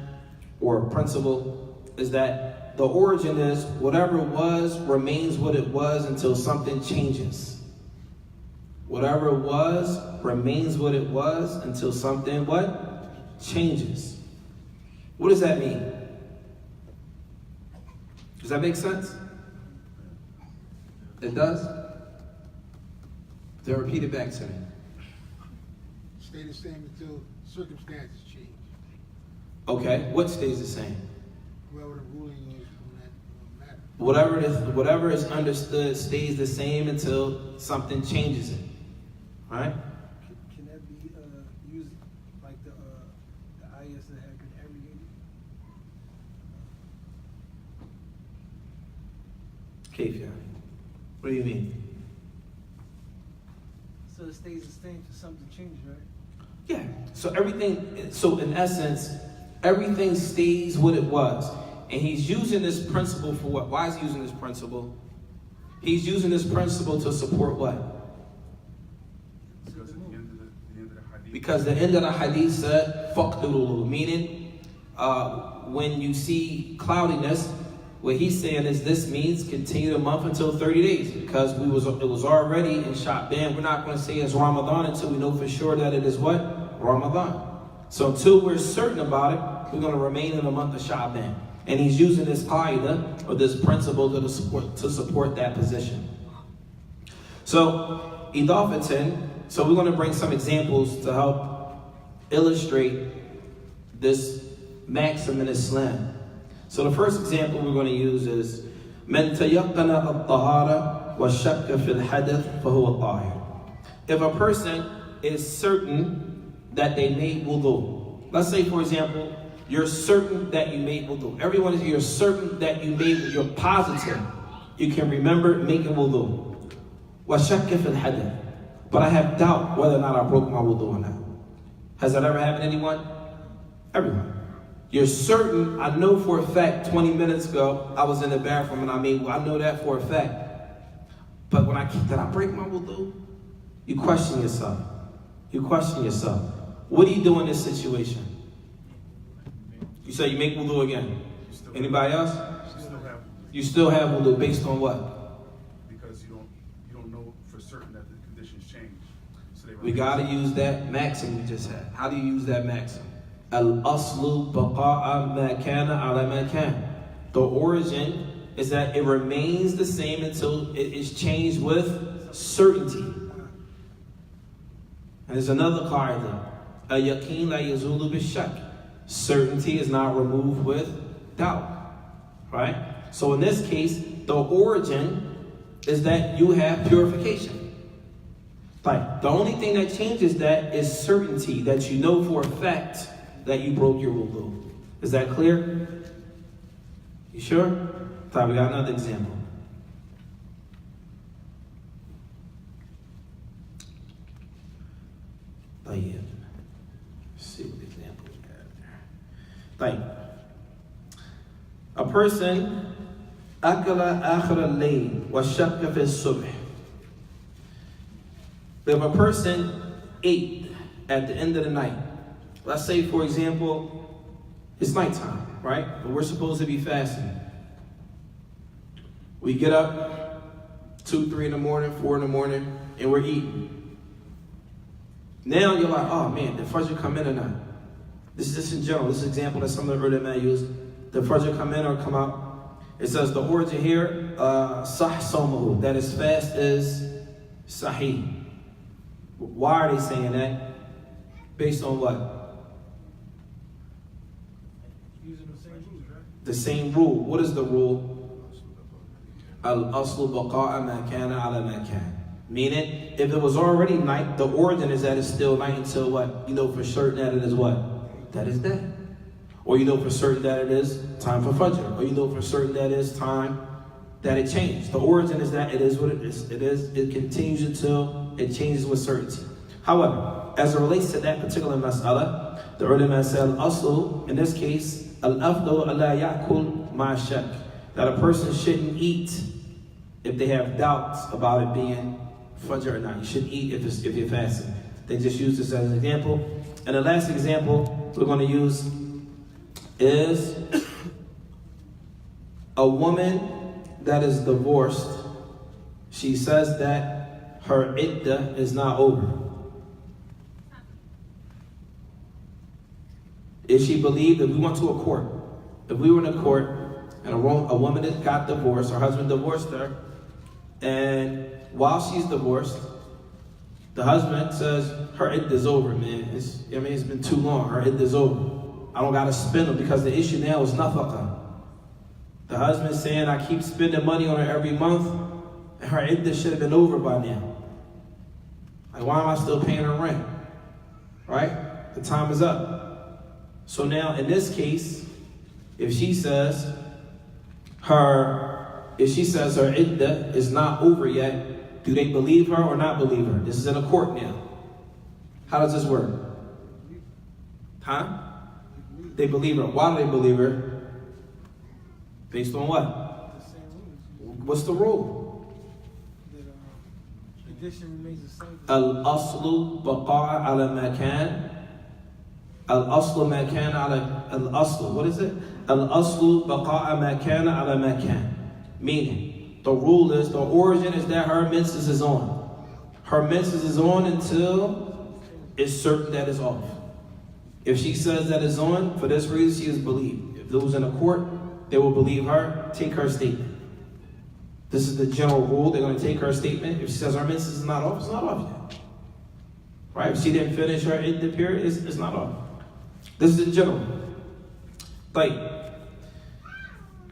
or principle, is that the origin is whatever was remains what it was until something changes. Whatever it was remains what it was until something what? Changes. What does that mean? Does that make sense? It does? Then repeat it back to me. Stay the same until circumstances change. Okay, what stays the same? Whoever the ruling is on that matter. Whatever is understood stays the same until something changes it. All right? Can that be used like the ayahs that have been abrogated? Kayf, what do you mean? So it stays the same till something changes, right? Yeah. So in essence, everything stays what it was. And he's using this principle for what? Why is he using this principle? He's using this principle to support what? Because the end of the hadith said, faqdurulu, meaning when you see cloudiness, what he's saying is this means continue the month until 30 days. Because it was already in Sha'ban. We're not going to say it's Ramadan until we know for sure that it is what? Ramadan. So until we're certain about it, we're going to remain in the month of Sha'ban. And he's using this qaida, or this principle, to support that position. So, idafatan, so we're going to bring some examples to help illustrate this maxim in Islam. So the first example we're going to use is من تيقن الطهارة والشك في الحدث فهو طاهر. If a person is certain that they made wudu. Let's say, for example, you're certain that you made wudu. Everyone is, you're certain that you made, you're positive. You can remember making wudu. وَشَكَّ فِي الْحَدَثِ. But I have doubt whether or not I broke my wudu or not. Has that ever happened to anyone? Everyone. You're certain, I know for a fact, 20 minutes ago, I was in the bathroom and I know that for a fact. But when did I break my wudu? You question yourself. You question yourself. What do you do in this situation? You say you make wudu again. Anybody else? You still have wudu based on what? Because you don't know for certain that the conditions change. So We got to use that maxim we just had. How do you use that maxim? Al-aslu baqa'a ma kana ala ma kan. The origin is that it remains the same until it is changed with certainty. And there's another qaida. Al-yaqeen la yazulu bishak. Certainty is not removed with doubt. Right? So in this case, the origin is that you have purification. Like, the only thing that changes that is certainty, that you know for a fact that you broke your wudu. Is that clear? You sure? Right, we got another example. Let's see what example we got there. A person akala akhir al-layl wa shakka fi as-subh. If a person ate at the end of the night, let's say, for example, it's nighttime, right? But we're supposed to be fasting. We get up 2, 3 in the morning, 4 in the morning, and we're eating. Now you're like, oh man, did Fajr come in or not? This is just in general. This is an example that some of the ulama use. the Fajr come in or come out. It says the origin here, sah somahu, that his fast is sahih. Why are they saying that? Based on what? Using the same rules, right? The same rule. What is the rule? Al-aslu baqa'a ma kana ala ma kana. Meaning, if it was already night, the origin is that it's still night until what? You know for certain that it is what? That is day. Or you know for certain that it is time for Fajr. Or you know for certain that it is time that it changed. The origin is that it is what it is. It continues until it changes with certainty. However, as it relates to that particular mas'ala, the ulama said al-aslu, in this case, al-afdalu ala ya'kul ma shak, that a person shouldn't eat if they have doubts about it being Fajr or not. You shouldn't eat if you're fasting. They just use this as an example. And the last example we're going to use is a woman that is divorced. She says that her iddah is not over. If she believed, if we went to a court, if we were in a court and a woman that got divorced, her husband divorced her, and while she's divorced, the husband says, her iddah is over, man. It's been too long. Her iddah is over. I don't got to spend them because the issue now is nafaqah. The husband saying, I keep spending money on her every month, and her iddah should have been over by now. Like, why am I still paying her rent? Right? The time is up. So now, in this case, if she says her iddah is not over yet, do they believe her or not believe her? This is in a court now. How does this work? Huh? They believe her. Why do they believe her? Based on what? The same rules. What's the rule? That tradition remains the same. Al-aslu baqa'a ala ma kan. Al-aslu ma kana ala al-aslu. What is it? Al-aslu baqa'a ma kana ala ma kan. Meaning, the rule is, the origin is that her menses is on. Her menses is on until it's certain that it's off. If she says that it's on, for this reason, she is believed. If those in a court, they will believe her, take her statement. This is the general rule. They're going to take her statement. If she says her menses is not off, it's not off yet. Right? If she didn't finish her iddah period, it's not off. This is the general. Like,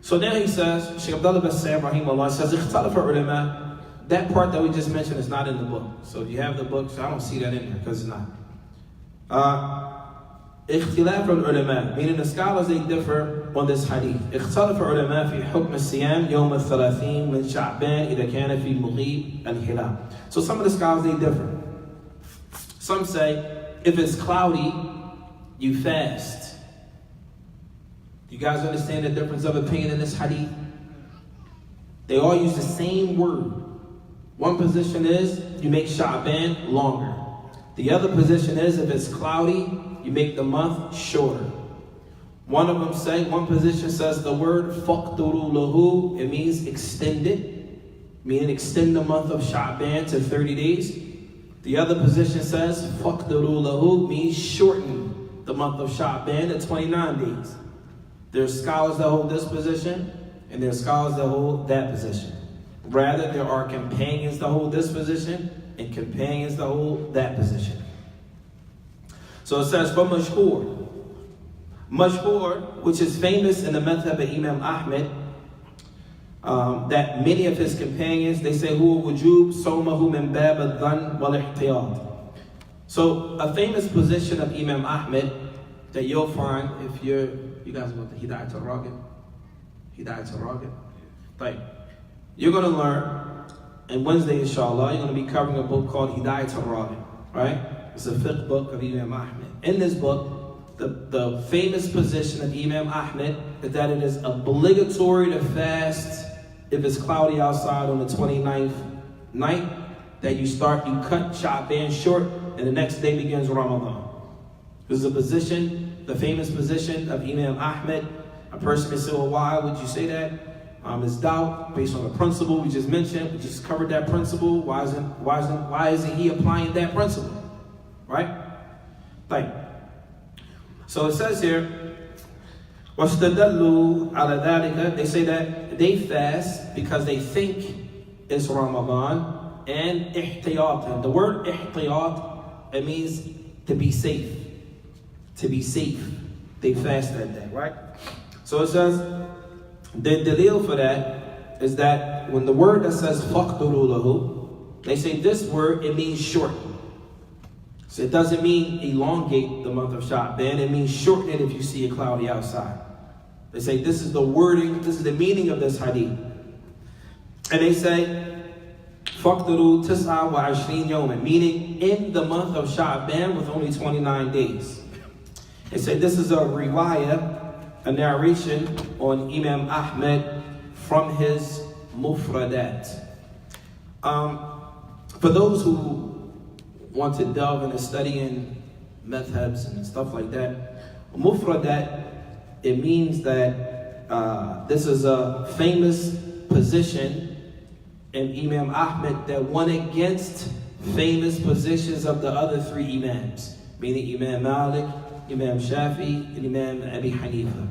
so now he says, Shaykh Abdullah Bassam rahimahullah says, اختلف العلماء. That part that we just mentioned is not in the book. So if you have the book, so I don't see that in there because it's not. اختلاف العلماء, meaning the scholars, they differ on this hadith. اختلف العلماء في حكم الصيام يوم الثلاثين من شعبان إذا كان في مغيب الهلال. So some of the scholars, they differ. Some say, if it's cloudy, you fast. You guys understand the difference of opinion in this hadith? They all use the same word. One position is, you make Sha'ban longer. The other position is, if it's cloudy, you make the month shorter. One of them say, one position says the word faqduru lahu, it means extend it, meaning extend the month of Sha'ban to 30 days. The other position says faqduru lahu means shorten the month of Sha'ban to 29 days. There's scholars that hold this position, and there's scholars that hold that position. Rather, there are companions that hold this position, and companions that hold that position. So it says, for mashhur. Mashhur, which is famous in the madhab of Imam Ahmed, that many of his companions, they say, huwa wujub sawmahu min bab al-dhan wal-ihtiyat. So a famous position of Imam Ahmed that you'll find if you guys want the Hidayat al-Ragib? Hidayat al-Ragib? Like, you're going to learn, and Wednesday, inshallah, you're going to be covering a book called Hidayat al-Ragib, right? It's a fiqh book of Imam Ahmed. In this book, the famous position of Imam Ahmed is that it is obligatory to fast if it's cloudy outside on the 29th night, that you cut Sha'ban short, and the next day begins Ramadan. This is a position, the famous position of Imam Ahmed. A person may say, well, why would you say that? It's doubt based on the principle we just mentioned. We just covered that principle. Why isn't he applying that principle? Right? Like, so it says here, وَاسْتَدَلُّوا عَلَى ذَلِكَ. They say that they fast because they think it's Ramadan. And ihtiyat. The word ihtiyat, it means to be safe. To be safe. They fast that day, right? So it says, the dalil for that is that when the word that says faqduru lahu, they say this word, it means shorten. So it doesn't mean elongate the month of Sha'ban, it means shorten it if you see it cloudy outside. They say this is the wording, this is the meaning of this hadith. And they say, faqduru tis'a wa ashrin yawman, meaning in the month of Sha'ban with only 29 days. They say this is a riwayah, a narration on Imam Ahmed from his mufradat. For those who want to delve into studying madhabs and stuff like that, mufradat, it means that this is a famous position in Imam Ahmed that went against famous positions of the other three Imams, meaning Imam Malik, Imam Shafi, and Imam Abi Hanifa.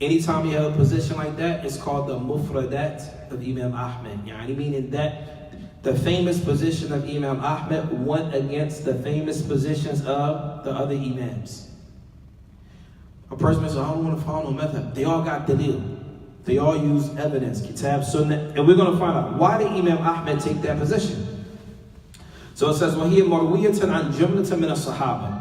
Anytime you have a position like that, it's called the mufradat of Imam Ahmed. Yani meaning that the famous position of Imam Ahmed went against the famous positions of the other Imams. A person says, I don't want to follow no madhab. They all got dalil. They all use evidence, kitab, sunnah. And we're going to find out, why did Imam Ahmed take that position? So it says, وَهِيَ مَرْوِيَةً عَنْ جُمْلَةً مِنَ الصَّحَابَةِ,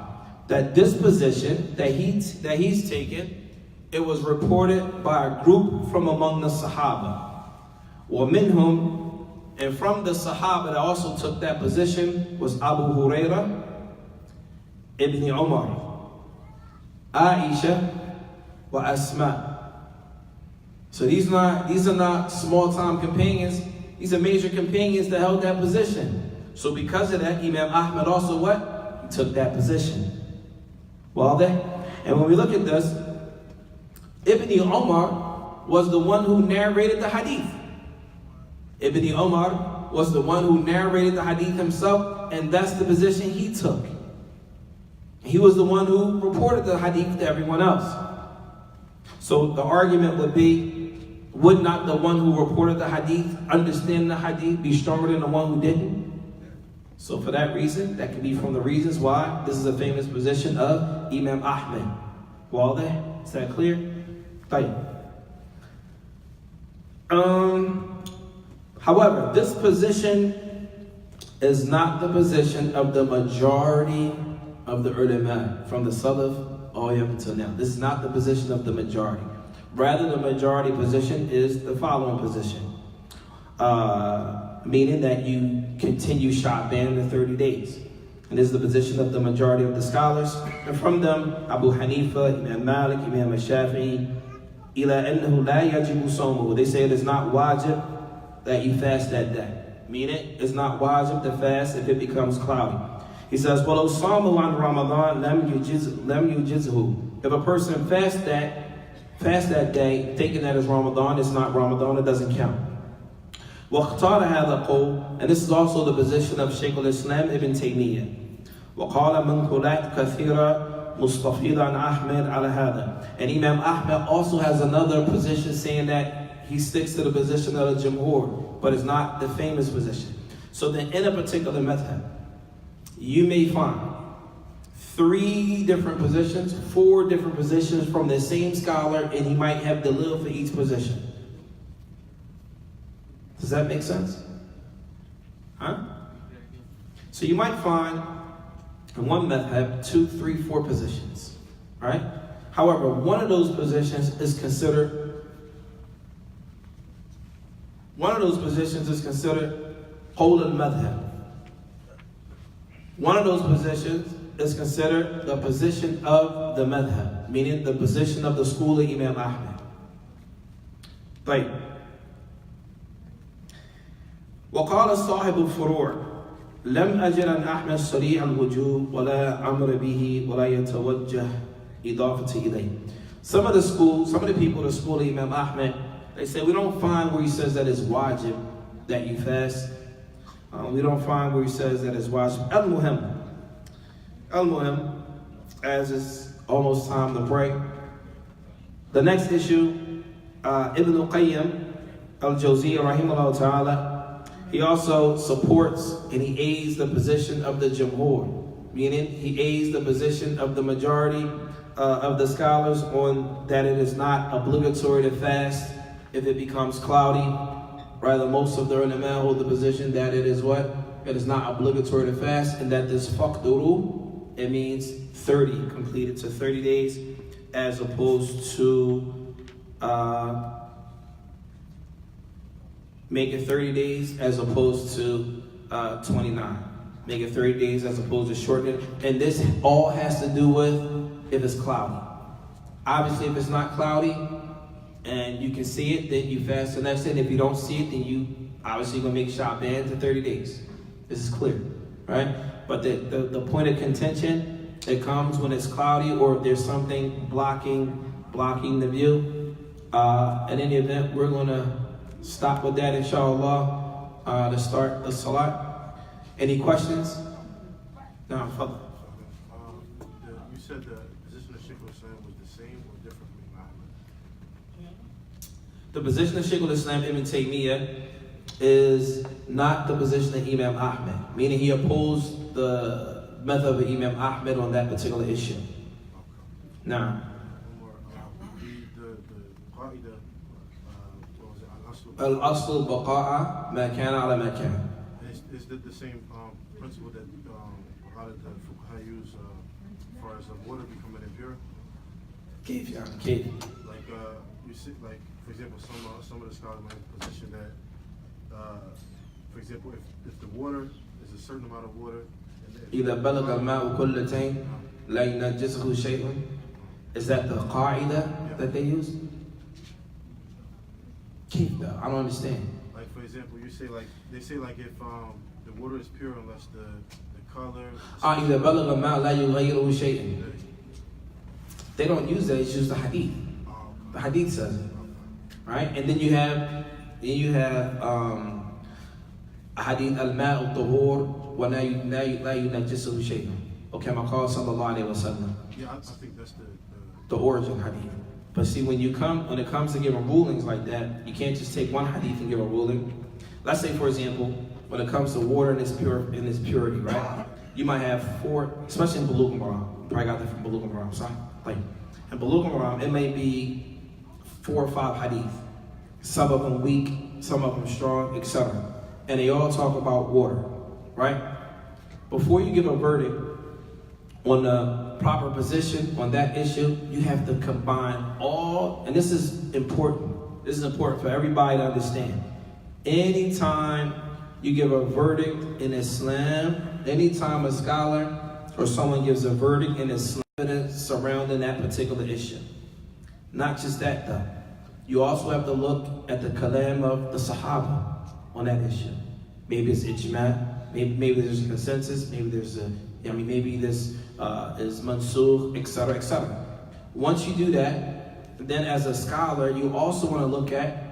that this position that he's taken, it was reported by a group from among the Sahaba. وَمِنْهُمْ, and from the Sahaba that also took that position was Abu Huraira, Ibn Umar, Aisha, wa Asma. So these are not small-time companions. These are major companions that held that position. So because of that, Imam Ahmed also what? He took that position. Well, and when we look at this, Ibn Umar was the one who narrated the hadith. Ibn Umar was the one who narrated the hadith himself, and that's the position he took. He was the one who reported the hadith to everyone else. So the argument would be, would not the one who reported the hadith, understand the hadith, be stronger than the one who didn't? So for that reason, that could be from the reasons why this is a famous position of Imam Ahmed. Well, is that clear? However, this position is not the position of the majority of the ulama, from the Salaf all the way up until now. This is not the position of the majority. Rather, the majority position is the following position. Meaning that you continue Sha'ban the 30 days. And this is the position of the majority of the scholars. And from them, Abu Hanifa, Imam Malik, Imam Shafi'i, ila annahu la yajibu sawmuhu. They say it is not wajib that you fast that day. Meaning, it's not wajib to fast if it becomes cloudy. He says, وَلَوْ صَامُوا عَنْ رَمَضَانَ لَمْ يُجِزْهُ. If a person fasts that day, thinking that it's Ramadan, it's not Ramadan, it doesn't count. وَاخْتَارَ هَذَا قَوْلٌ, and this is also the position of Shaykh al-Islam Ibn Taymiyyah. وَقَالَ مَنْ قُلَاتْ كَثِيرًا مُسْتَفِيدًا أَحْمَدْ عَلَى هَذَا. And Imam Ahmed also has another position saying that he sticks to the position of the Jumhur, but it's not the famous position. So then in a particular madhab, you may find 3 different positions, 4 different positions from the same scholar, and he might have dalil for each position. Does that make sense? Huh? So you might find in one madhab 2, 3, 4 positions, right? However, one of those positions is considered qawl al-madhab. One of those positions is considered the position of the madhab, meaning the position of the school of Imam Ahmed. Right. وقال صاحب الفروع لم أجر عن أحمد صريح الوجوب ولا أمر به ولا يتوجه إضافة إليه. Some of the people of the school of Imam Ahmed, they say we don't find where he says that it's wajib that you fast. We don't find where he says that it's wajib. Al-Muhim, as it's almost time to pray, The next issue, Ibn al-Qayyim al-Jawziyya rahimahullah ta'ala, he also supports and he aids the position of the Jumhur, meaning he aids the position of the majority of the scholars on that it is not obligatory to fast if it becomes cloudy. Rather, most of the ulama hold the position that it is what? It is not obligatory to fast, and that this faqduru, it means 30, completed to 30 days, as opposed to make it 30 days as opposed to 29. Make it 30 days as opposed to shorten it. And this all has to do with if it's cloudy. Obviously, if it's not cloudy and you can see it, then you fast the next day. And if you don't see it, then you obviously gonna make Sha'ban to 30 days. This is clear, right? But the point of contention, it comes when it's cloudy or if there's something blocking the view. In any event, we're gonna stop with that, inshallah, to start the salat. Any questions? No, fadl. You said the position of Shaykh al-Islam was the same or different from Ahmed? The position of Shaykh al-Islam Ibn Taymiyyah is not the position of Imam Ahmed, meaning he opposed the method of Imam Ahmed on that particular issue. Now, the qaida, what was it? al-aslu baqa'a ma kana ala ma kana. Is that the same principle that a lot of the fuqaha use as far as water becoming impure? Keith. Like you see, like for example, some of the scholars might position that, for example, if the water is a certain amount of water, إذا بلغ الماء كلتين لا ينجسه شيء. Is that the qaida that they use? Keith, though, I don't understand. like for example, you say like they say like if the water is pure unless the color. إذا بلغ الماء لا يغيره شيء. They don't use that. It's just the hadith. The hadith says it, right? And then you have hadith al-ma' al-tuhur wa la yunajjisuhu shay'un. Okay, ma qala sallallahu alayhi wa sallam. Yeah, I think that's The origin hadith. But see, when it comes to giving rulings like that, you can't just take one hadith and give a ruling. Let's say, for example, when it comes to water in its purity, right? You might have 4, especially in Bulugh al-Maram. You probably got that from Bulugh al-Maram, so like in Bulugh al-Maram, it may be 4 or 5 hadith. Some of them weak, some of them strong, etc. And they all talk about water, right? Before you give a verdict on the proper position on that issue, you have to combine all, and this is important. This is important for everybody to understand. Anytime you give a verdict in Islam, anytime a scholar or someone gives a verdict in Islam surrounding that particular issue. Not just that though. You also have to look at the kalam of the Sahaba on that issue. Maybe it's ijma, maybe there's a consensus, maybe maybe this is mansukh, etc., etc. Once you do that, then as a scholar, you also want to look at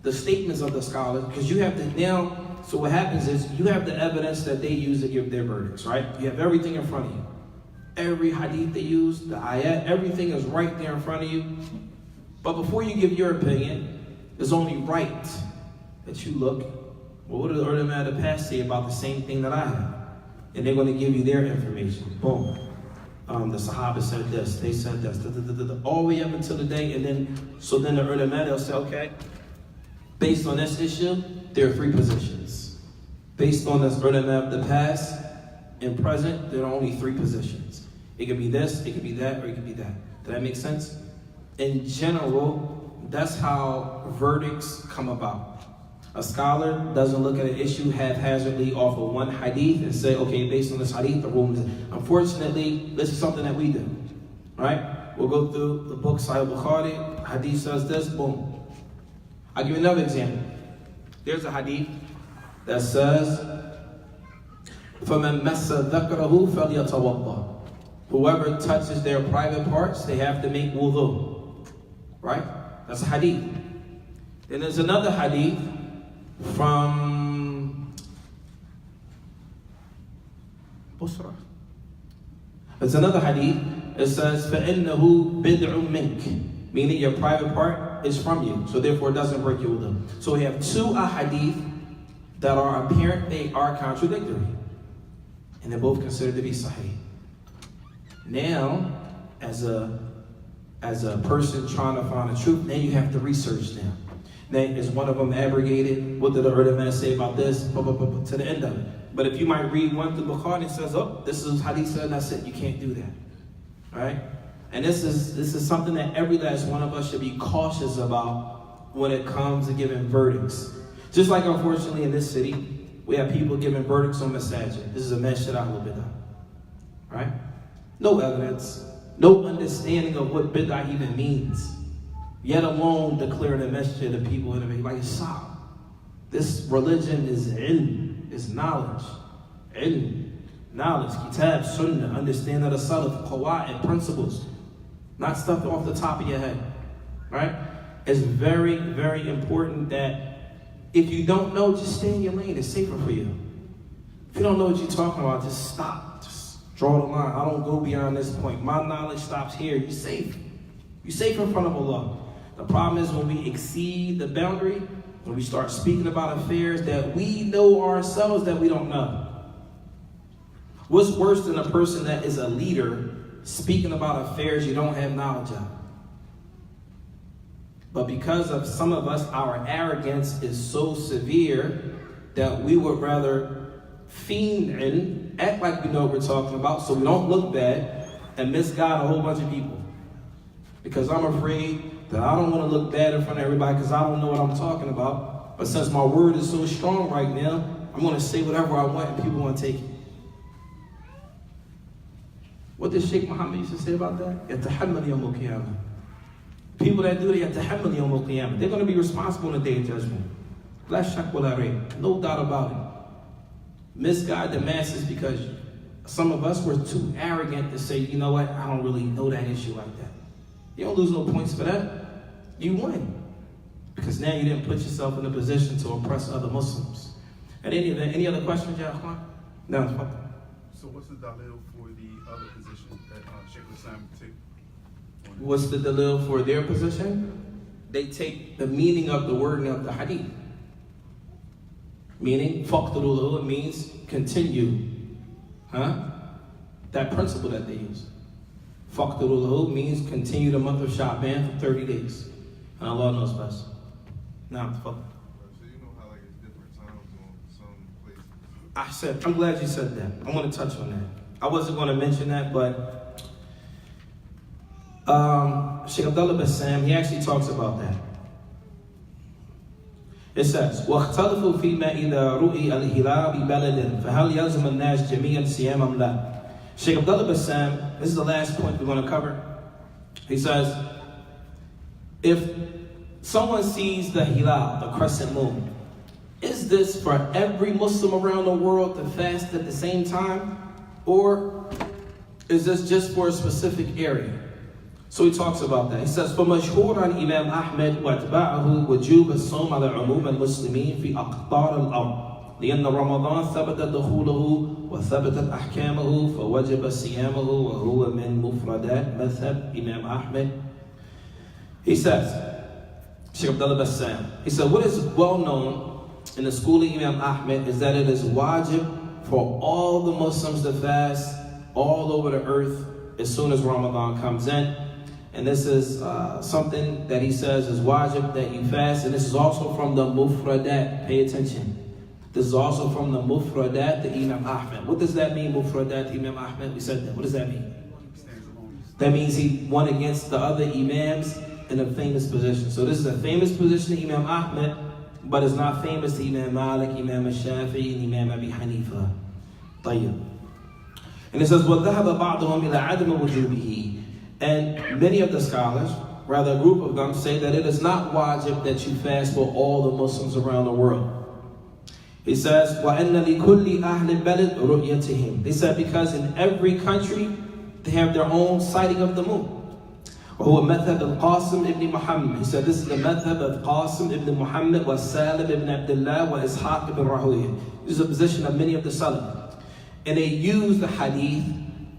the statements of the scholars, because you have to now, so what happens is you have the evidence that they use to give their verdicts, right? You have everything in front of you. Every hadith they use, the ayat, everything is right there in front of you. But before you give your opinion, it's only right that you look, well, what do the ulama of the past say about the same thing that I have? And they're going to give you their information. Boom. The Sahaba said this, they said this, all the way up until the day, and then the ulama, they'll say, okay, based on this issue, there are 3 positions. Based on this ulama of the past and present, there are only 3 positions. It could be this, it could be that, or it could be that. Does that make sense? In general, that's how verdicts come about. A scholar doesn't look at an issue haphazardly off of one hadith and say, okay, based on this hadith, the rule is. Unfortunately, this is something that we do, right? We'll go through the book Sahih Bukhari, hadith says this, boom. I'll give you another example. There's a hadith that says, فَمَنْ مَسَّ ذَكْرَهُ فَلْيَتَوَضَّى. Whoever touches their private parts, they have to make wudu. Right? That's a hadith. Then there's another hadith from Busra. It's another hadith. It says, فَإِنَّهُ بِدْعٌ مِنْكَ. meaning your private part is from you, so therefore it doesn't break your wudu. So we have two ahadith that are apparent, they are contradictory, and they're both considered to be sahih. Now, as a person trying to find the truth, now you have to research them. Now, is one of them abrogated? What did the ulama say about this? Blah, blah, blah, blah, to the end of it. But if you might read one through Bukhari and it says, oh, this is hadith said, and that's it. You can't do that. Right? And this is something that every last one of us should be cautious about when it comes to giving verdicts. Just like, unfortunately, in this city, we have people giving verdicts on masajid. This is a masjid al-bid'ah. Right? No evidence. No understanding of what bid'ah even means. Yet alone declaring a masjid to people in a like, stop. This religion is ilm, is knowledge. Ilm, knowledge, kitab, sunnah, understanding of the salaf, qawa'id, principles. Not stuff off the top of your head. Right? It's very, very important that if you don't know, just stay in your lane. It's safer for you. If you don't know what you're talking about, just stop. Just draw the line. I don't go beyond this point. My knowledge stops here. You're safe. You're safe in front of Allah. The problem is when we exceed the boundary, when we start speaking about affairs that we know ourselves that we don't know. What's worse than a person that is a leader speaking about affairs you don't have knowledge of? But because of some of us, our arrogance is so severe that we would rather fiend and act like we know what we're talking about so we don't look bad and misguide a whole bunch of people. Because I'm afraid that I don't want to look bad in front of everybody because I don't know what I'm talking about. But since my word is so strong right now, I'm going to say whatever I want and people want to take it. What did Sheikh Muhammad used to say about that? يَتَحَمَّلْ يَوْمُ الْقِيَامَةِ. People that do that, يَتَحَمَّلْ يَوْمُ الْقِيَامَةِ. They're going to be responsible in the day of judgment. La shak wa la rayb. No doubt about it. Misguide the masses because some of us were too arrogant to say, you know what, I don't really know that issue like that. You don't lose no points for that. You win. Because now you didn't put yourself in a position to oppress other Muslims. And any other questions, Ya Akhwan? No. So what's the dalil for the other position that Sheikh Islam took? What's the dalil for their position? They take the meaning of the wording of the hadith. Meaning, faqtuluhu means continue. That principle that they use. Faqtuluhu means continue the month of Sha'ban for 30 days. And Allah knows best. Now, So you know how like it's different times on some places. I'm glad you said that. I want to touch on that. I wasn't going to mention that, but Sheikh Abdullah Bassam, he actually talks about that. It says, وَاخْتَلَفُوا فِي مَا إِذَا رُؤِيَ الْهِلَالِ بِبَلَدٍ فَهَلْ يَلْزَمَ النَّاسِ جَمِيعًا صِيَامًا لَا. Sheikh Abdullah Bassam, this is the last point we're going to cover. He says, if someone sees the hilal, the crescent moon, is this for every Muslim around the world to fast at the same time? Or is this just for a specific area? So he talks about that. He says, فَمَشْهُورًا إِمَامْ أَحْمَدْ وَاتْبَعَهُ وُجُوبَ الصَّوْمِ عَلَى عُمُومِ الْمُسْلِمِينَ فِي أَقْطَارِ الْأَرْضِ لأن رمضان ثبت دخوله وثبتت أحكامه فوجب صيامه وهو من مفردات مذهب إمام أحمد. He says, Sheikh Abdullah Bassam, he said, what is well known in the school of Imam Ahmed is that it is wajib for all the Muslims to fast all over the earth as soon as Ramadan comes in. And this is something that he says is wajib that you fast. And this is also from the mufradat. Pay attention. This is also from the mufradat to Imam Ahmed. What does that mean, mufradat to Imam Ahmed? We said that. What does that mean? That means he won against the other imams in a famous position. So this is a famous position to Imam Ahmed, but it's not famous to Imam Malik, Imam Shafi'i, and Imam Abi Hanifa. طيب. And it says, وَذَهَبَ بَعْضُهُمْ إِلَىٰ عَدْمِ وُجُوبِهِ. And many of the scholars, rather a group of them, say that it is not wajib that you fast for all the Muslims around the world. He says, وَأَنَّ لِكُلِّ أَهْلِ الْبَلَدِ رُؤْيَتِهِمْ. They said because in every country, they have their own sighting of the moon. وهو مذهب القاسم ibn Muhammad. He said this is the madhab of Qasim ibn Muhammad wa Salim ibn Abdullah wa Ishaq ibn Rahuya. This is a position of many of the Salaf. And they use the hadith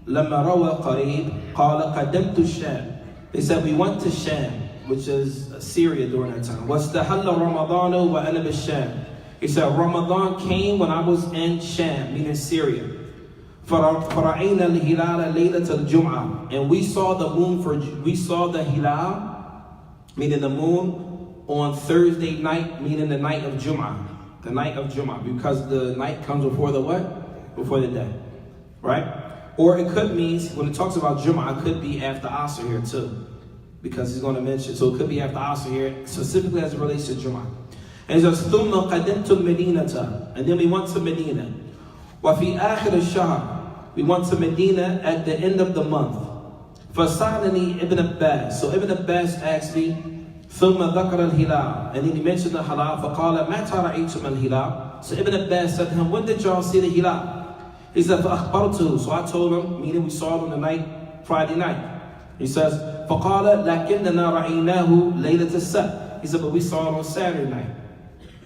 لما روى قريب قال قدمت الشام They said, we went to Sham, which is Syria during that time. وَاسْتَحَلَّ رَمَضَانُ وَأَنَا بِالشَّامِ. He said, Ramadan came when I was in Sham, meaning Syria. فَرَأَيْنَا الْهِلَالَ لَيْلَةَ الْجُمْعَةِ. And we saw the hilal, meaning the moon, on Thursday night, meaning the night of Jum'ah. The night of Jum'ah, because the night comes before the what? Before the day, right? Or it could mean, when it talks about Jum'ah, it could be after Asr here too, because he's going to mention, so it could be after Asr here, specifically as it relates to Jum'ah. And it says, ثُمَّ قَدِمْتُ الْمَدِينَةَ. And then we went to Medina. وَفِي آخِرِ الشَّهْرِ. We went to Medina at the end of the month. فَسَأَلَنِي Ibn Abbas. So Ibn Abbas asked me, ثُمَّ ذَكَرَ الْهِلَالِ. And then he mentioned the halal. فَقَالَ مَتَى رَأَيْتُمَ الْهِلَالِ. So Ibn Abbas said to him, when did y'all see the hilal? He said, فَأَخْبَرْتُهُ. So I told him, meaning we saw it on the night, Friday night. He says, فَقَالَ لَكِنَّنَا رَأَيْنَاهُ لَيْلَةَ السَّبْتِ. He said, but we saw it on Saturday night.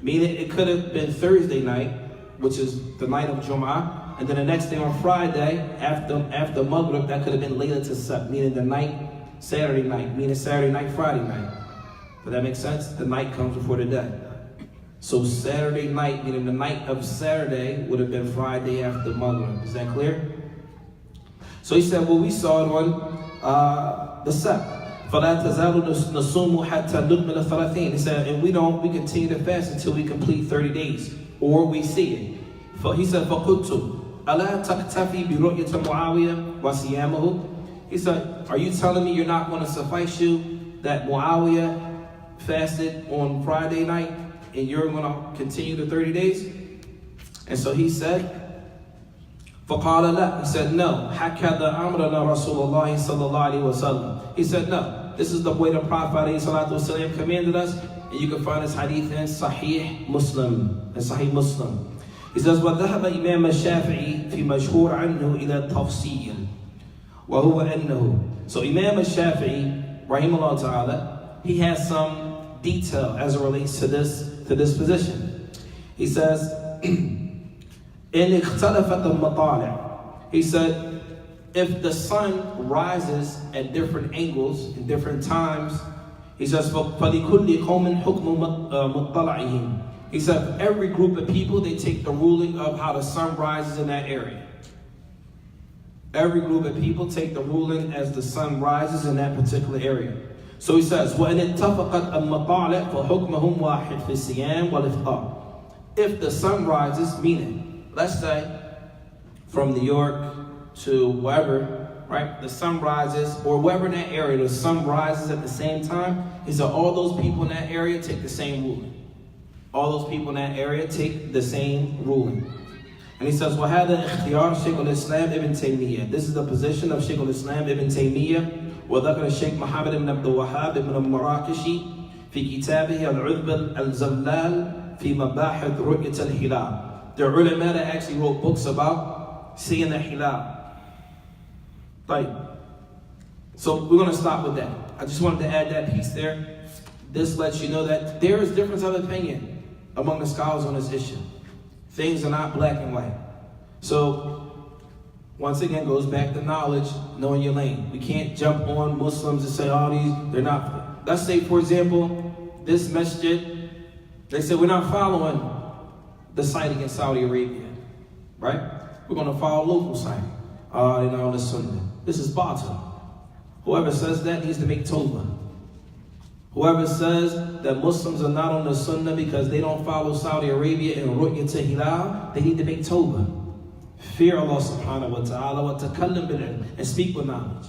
Meaning it could have been Thursday night, which is the night of Jum'ah, and then the next day on Friday, after Maghrib, that could have been Laylatul Sabt, meaning the night, Saturday night, meaning Saturday night, Friday night. Does that make sense? The night comes before the day. So Saturday night, meaning the night of Saturday, would have been Friday after Maghrib. Is that clear? So he said, well, we saw it on the Sabt. فَلَا تَزَالُ نَصُومُ حَتَّى نُكْمِلَ ثَلَاثِينَ. He said, and we continue to fast until we complete 30 days, or we see it. He said, فَقُلْتُ أَلَا تَكْتَفِي بِرُؤْيَةَ مُعَاوِيَةَ وَصِيَامَهُ. He said, are you telling me you're not going to suffice you that Muawiyah fasted on Friday night and you're going to continue the 30 days? And so he said, فَقَالَ لَا. He said, no. هَكَذَا أَمْرَنَا رَسُولُ اللَّهِ صَلَّى اللَّهُ عَلَيْهِ وَسَلَّمَ. He said, no. This is the way the Prophet ﷺ commanded us. And you can find this hadith in Sahih Muslim. In Sahih Muslim. He says, وَذَهَبَ إِمَامَ الشَّافِعِي فِي مَشْهُورَ عَنْهُ إِلَى التَّفْصِيلِ وَهُوَ أَنَّهُ. So Imam al-Shafi'i, rahimahullah ta'ala, he has some detail as it relates to this position. He says, إِنْ اخْتَلَفَتَ الْمَطَالِعِ. He said, if the sun rises at different angles, in different times, he says, فَلِكُلِّ قَوْمٍ حُكْمُ مُطَّلَعِهِمْ. He said, every group of people, they take the ruling of how the sun rises in that area. Every group of people take the ruling as the sun rises in that particular area. So he says, وَإِنِ اتَّفَقَتْ الْمَطَالِعِ فَحُكْمَهُمْ وَاحِدْ فِي الصِّيَامِ وَالْإِفْطَارِ. If the sun rises, meaning, let's say, from New York to wherever, right, the sun rises, or wherever in that area, the sun rises at the same time, he said all those people in that area take the same ruling. All those people in that area take the same ruling. And he says, وَهَذَا اِخْتِيَارُ شَيْخُ الْإِسْلَامِ ibn Taymiyyah. This is the position of Shaykh al-Islam ibn Taymiyyah. وَذَكَرَ الشَّيْخ مُحَمَّد ibn Abdul Wahhab ibn al-Marakishi في كتابه العذب الزلال في مباحث رؤية الهلال. There are ulama that actually wrote books about seeing the hilal. Right. So we're going to stop with that. I just wanted to add that piece there. This lets you know that there is difference of opinion among the scholars on this issue. Things are not black and white. So once again, goes back to knowledge, knowing your lane. We can't jump on Muslims and say, oh, they're not. Let's say, for example, this masjid, they say we're not following the sighting in Saudi Arabia, right? We're going to follow local sighting. They're not on the Sunnah. This is batil. Whoever says that needs to make tawbah. Whoever says that Muslims are not on the Sunnah because they don't follow Saudi Arabia and Ru'ya to Hilal, they need to make tawbah. Fear Allah subhanahu wa ta'ala wa takallam bil ilm, and speak with knowledge.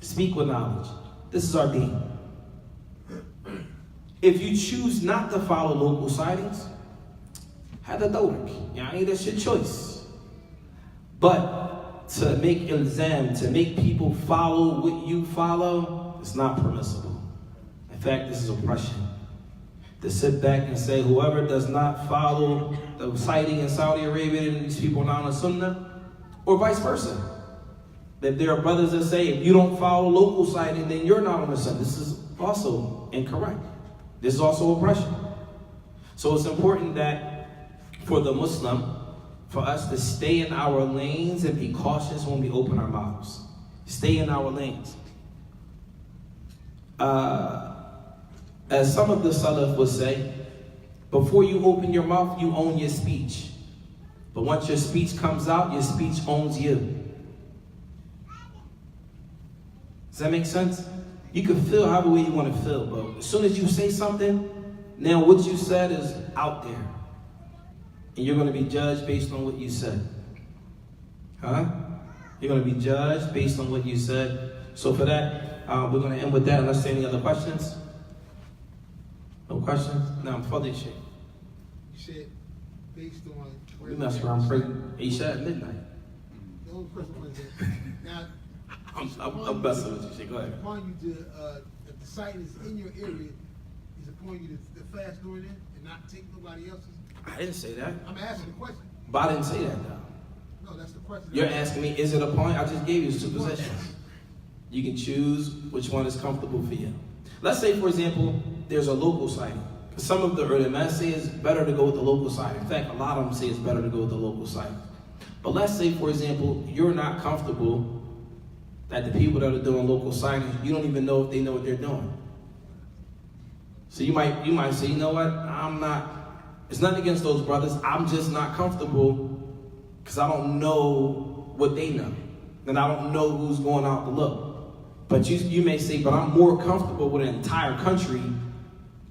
Speak with knowledge. This is our deen. If you choose not to follow local sightings, hada dawrak. Yani that's your choice. But to make ilzam, to make people follow what you follow, it's not permissible. In fact, this is oppression. To sit back and say whoever does not follow the sighting in Saudi Arabia and these people are not on the Sunnah, or vice versa. That there are brothers that say if you don't follow local sighting, then you're not on the Sunnah. This is also incorrect. This is also oppression. So it's important that for the Muslim, for us to stay in our lanes and be cautious when we open our mouths. Stay in our lanes. as some of the Salaf would say, before you open your mouth, you own your speech. But once your speech comes out, your speech owns you. Does that make sense? You can feel however way you want to feel, but as soon as you say something, now what you said is out there. And you're going to be judged based on what you said. Huh? You're going to be judged based on what you said. So for that, we're going to end with that unless there are any other questions. No questions? No, I'm fully shit. You said based on where We mess around pretty. Isha at midnight. The only question was that now I'm messing with you, shit. Go ahead. upon you to if the site is in your area, is upon you to fast during it and not take nobody else's. I didn't say that. I'm asking the question. But I didn't say that though. No, that's the question. You're asking me, is it a point? I just gave you 2 positions. You can choose which one is comfortable for you. Let's say, for example, there's a local sighting. Some of the ulama say it's better to go with the local sighting. In fact, a lot of them say it's better to go with the local sighting. But let's say, for example, you're not comfortable that the people that are doing local sightings, you don't even know if they know what they're doing. So you might say, you know what, it's nothing against those brothers, I'm just not comfortable because I don't know what they know. And I don't know who's going out to look. But you may say, but I'm more comfortable with an entire country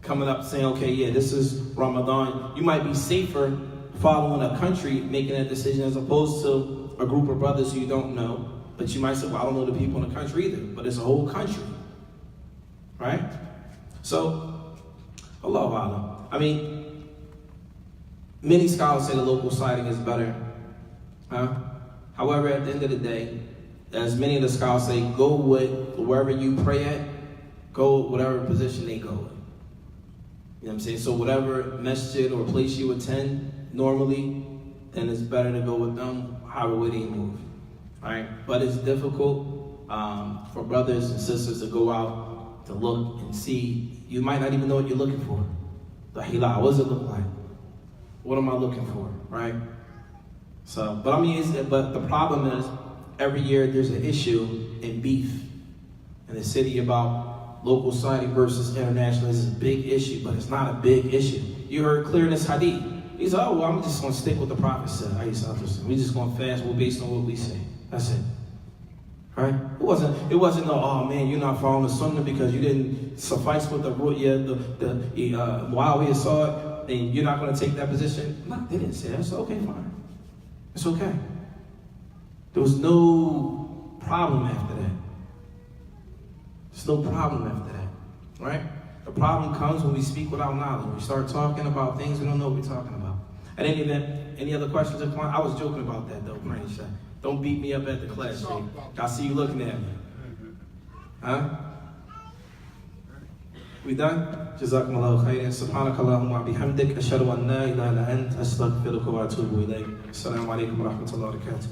coming up saying, okay, yeah, this is Ramadan. You might be safer following a country making that decision as opposed to a group of brothers who you don't know. But you might say, well, I don't know the people in the country either. But it's a whole country. Right? So, Allahu A'lam. I mean, many scholars say the local sighting is better. Huh? However, at the end of the day, as many of the scholars say, go with wherever you pray at, go whatever position they go with. You know what I'm saying? So whatever masjid or place you attend normally, then it's better to go with them however way they move. Right? But it's difficult for brothers and sisters to go out to look and see. You might not even know what you're looking for. The hilal, what does it look like? What am I looking for? Right? So, but the problem is, every year there's an issue in beef in the city about local sighting versus international. This is a big issue, but it's not a big issue. You heard clear in this hadith. He said, oh, well, I'm just going to stick with the Prophet said. We're just going to fast based on what we say. That's it. Right? It wasn't no, oh man, you're not following the sunnah because you didn't suffice with the Muawiyah saw it, and you're not going to take that position. No, they didn't say that. So, okay, fine. It's okay. There was no problem after that. There's no problem after that, right? The problem comes when we speak without knowledge. We start talking about things we don't know what we're talking about. At any event, any other questions? I was joking about that though, praying shot. Don't beat me up at the class, Jay. I see you looking at me. Huh? We done? Jazakumullahu khairan. Subhanakallahumma wa bihamdik. Ashhadu an la ilaha illa anta astaghfiruka wa atubu ilayk. Assalamu alaikum wa rahmatullahi wa barakatuh.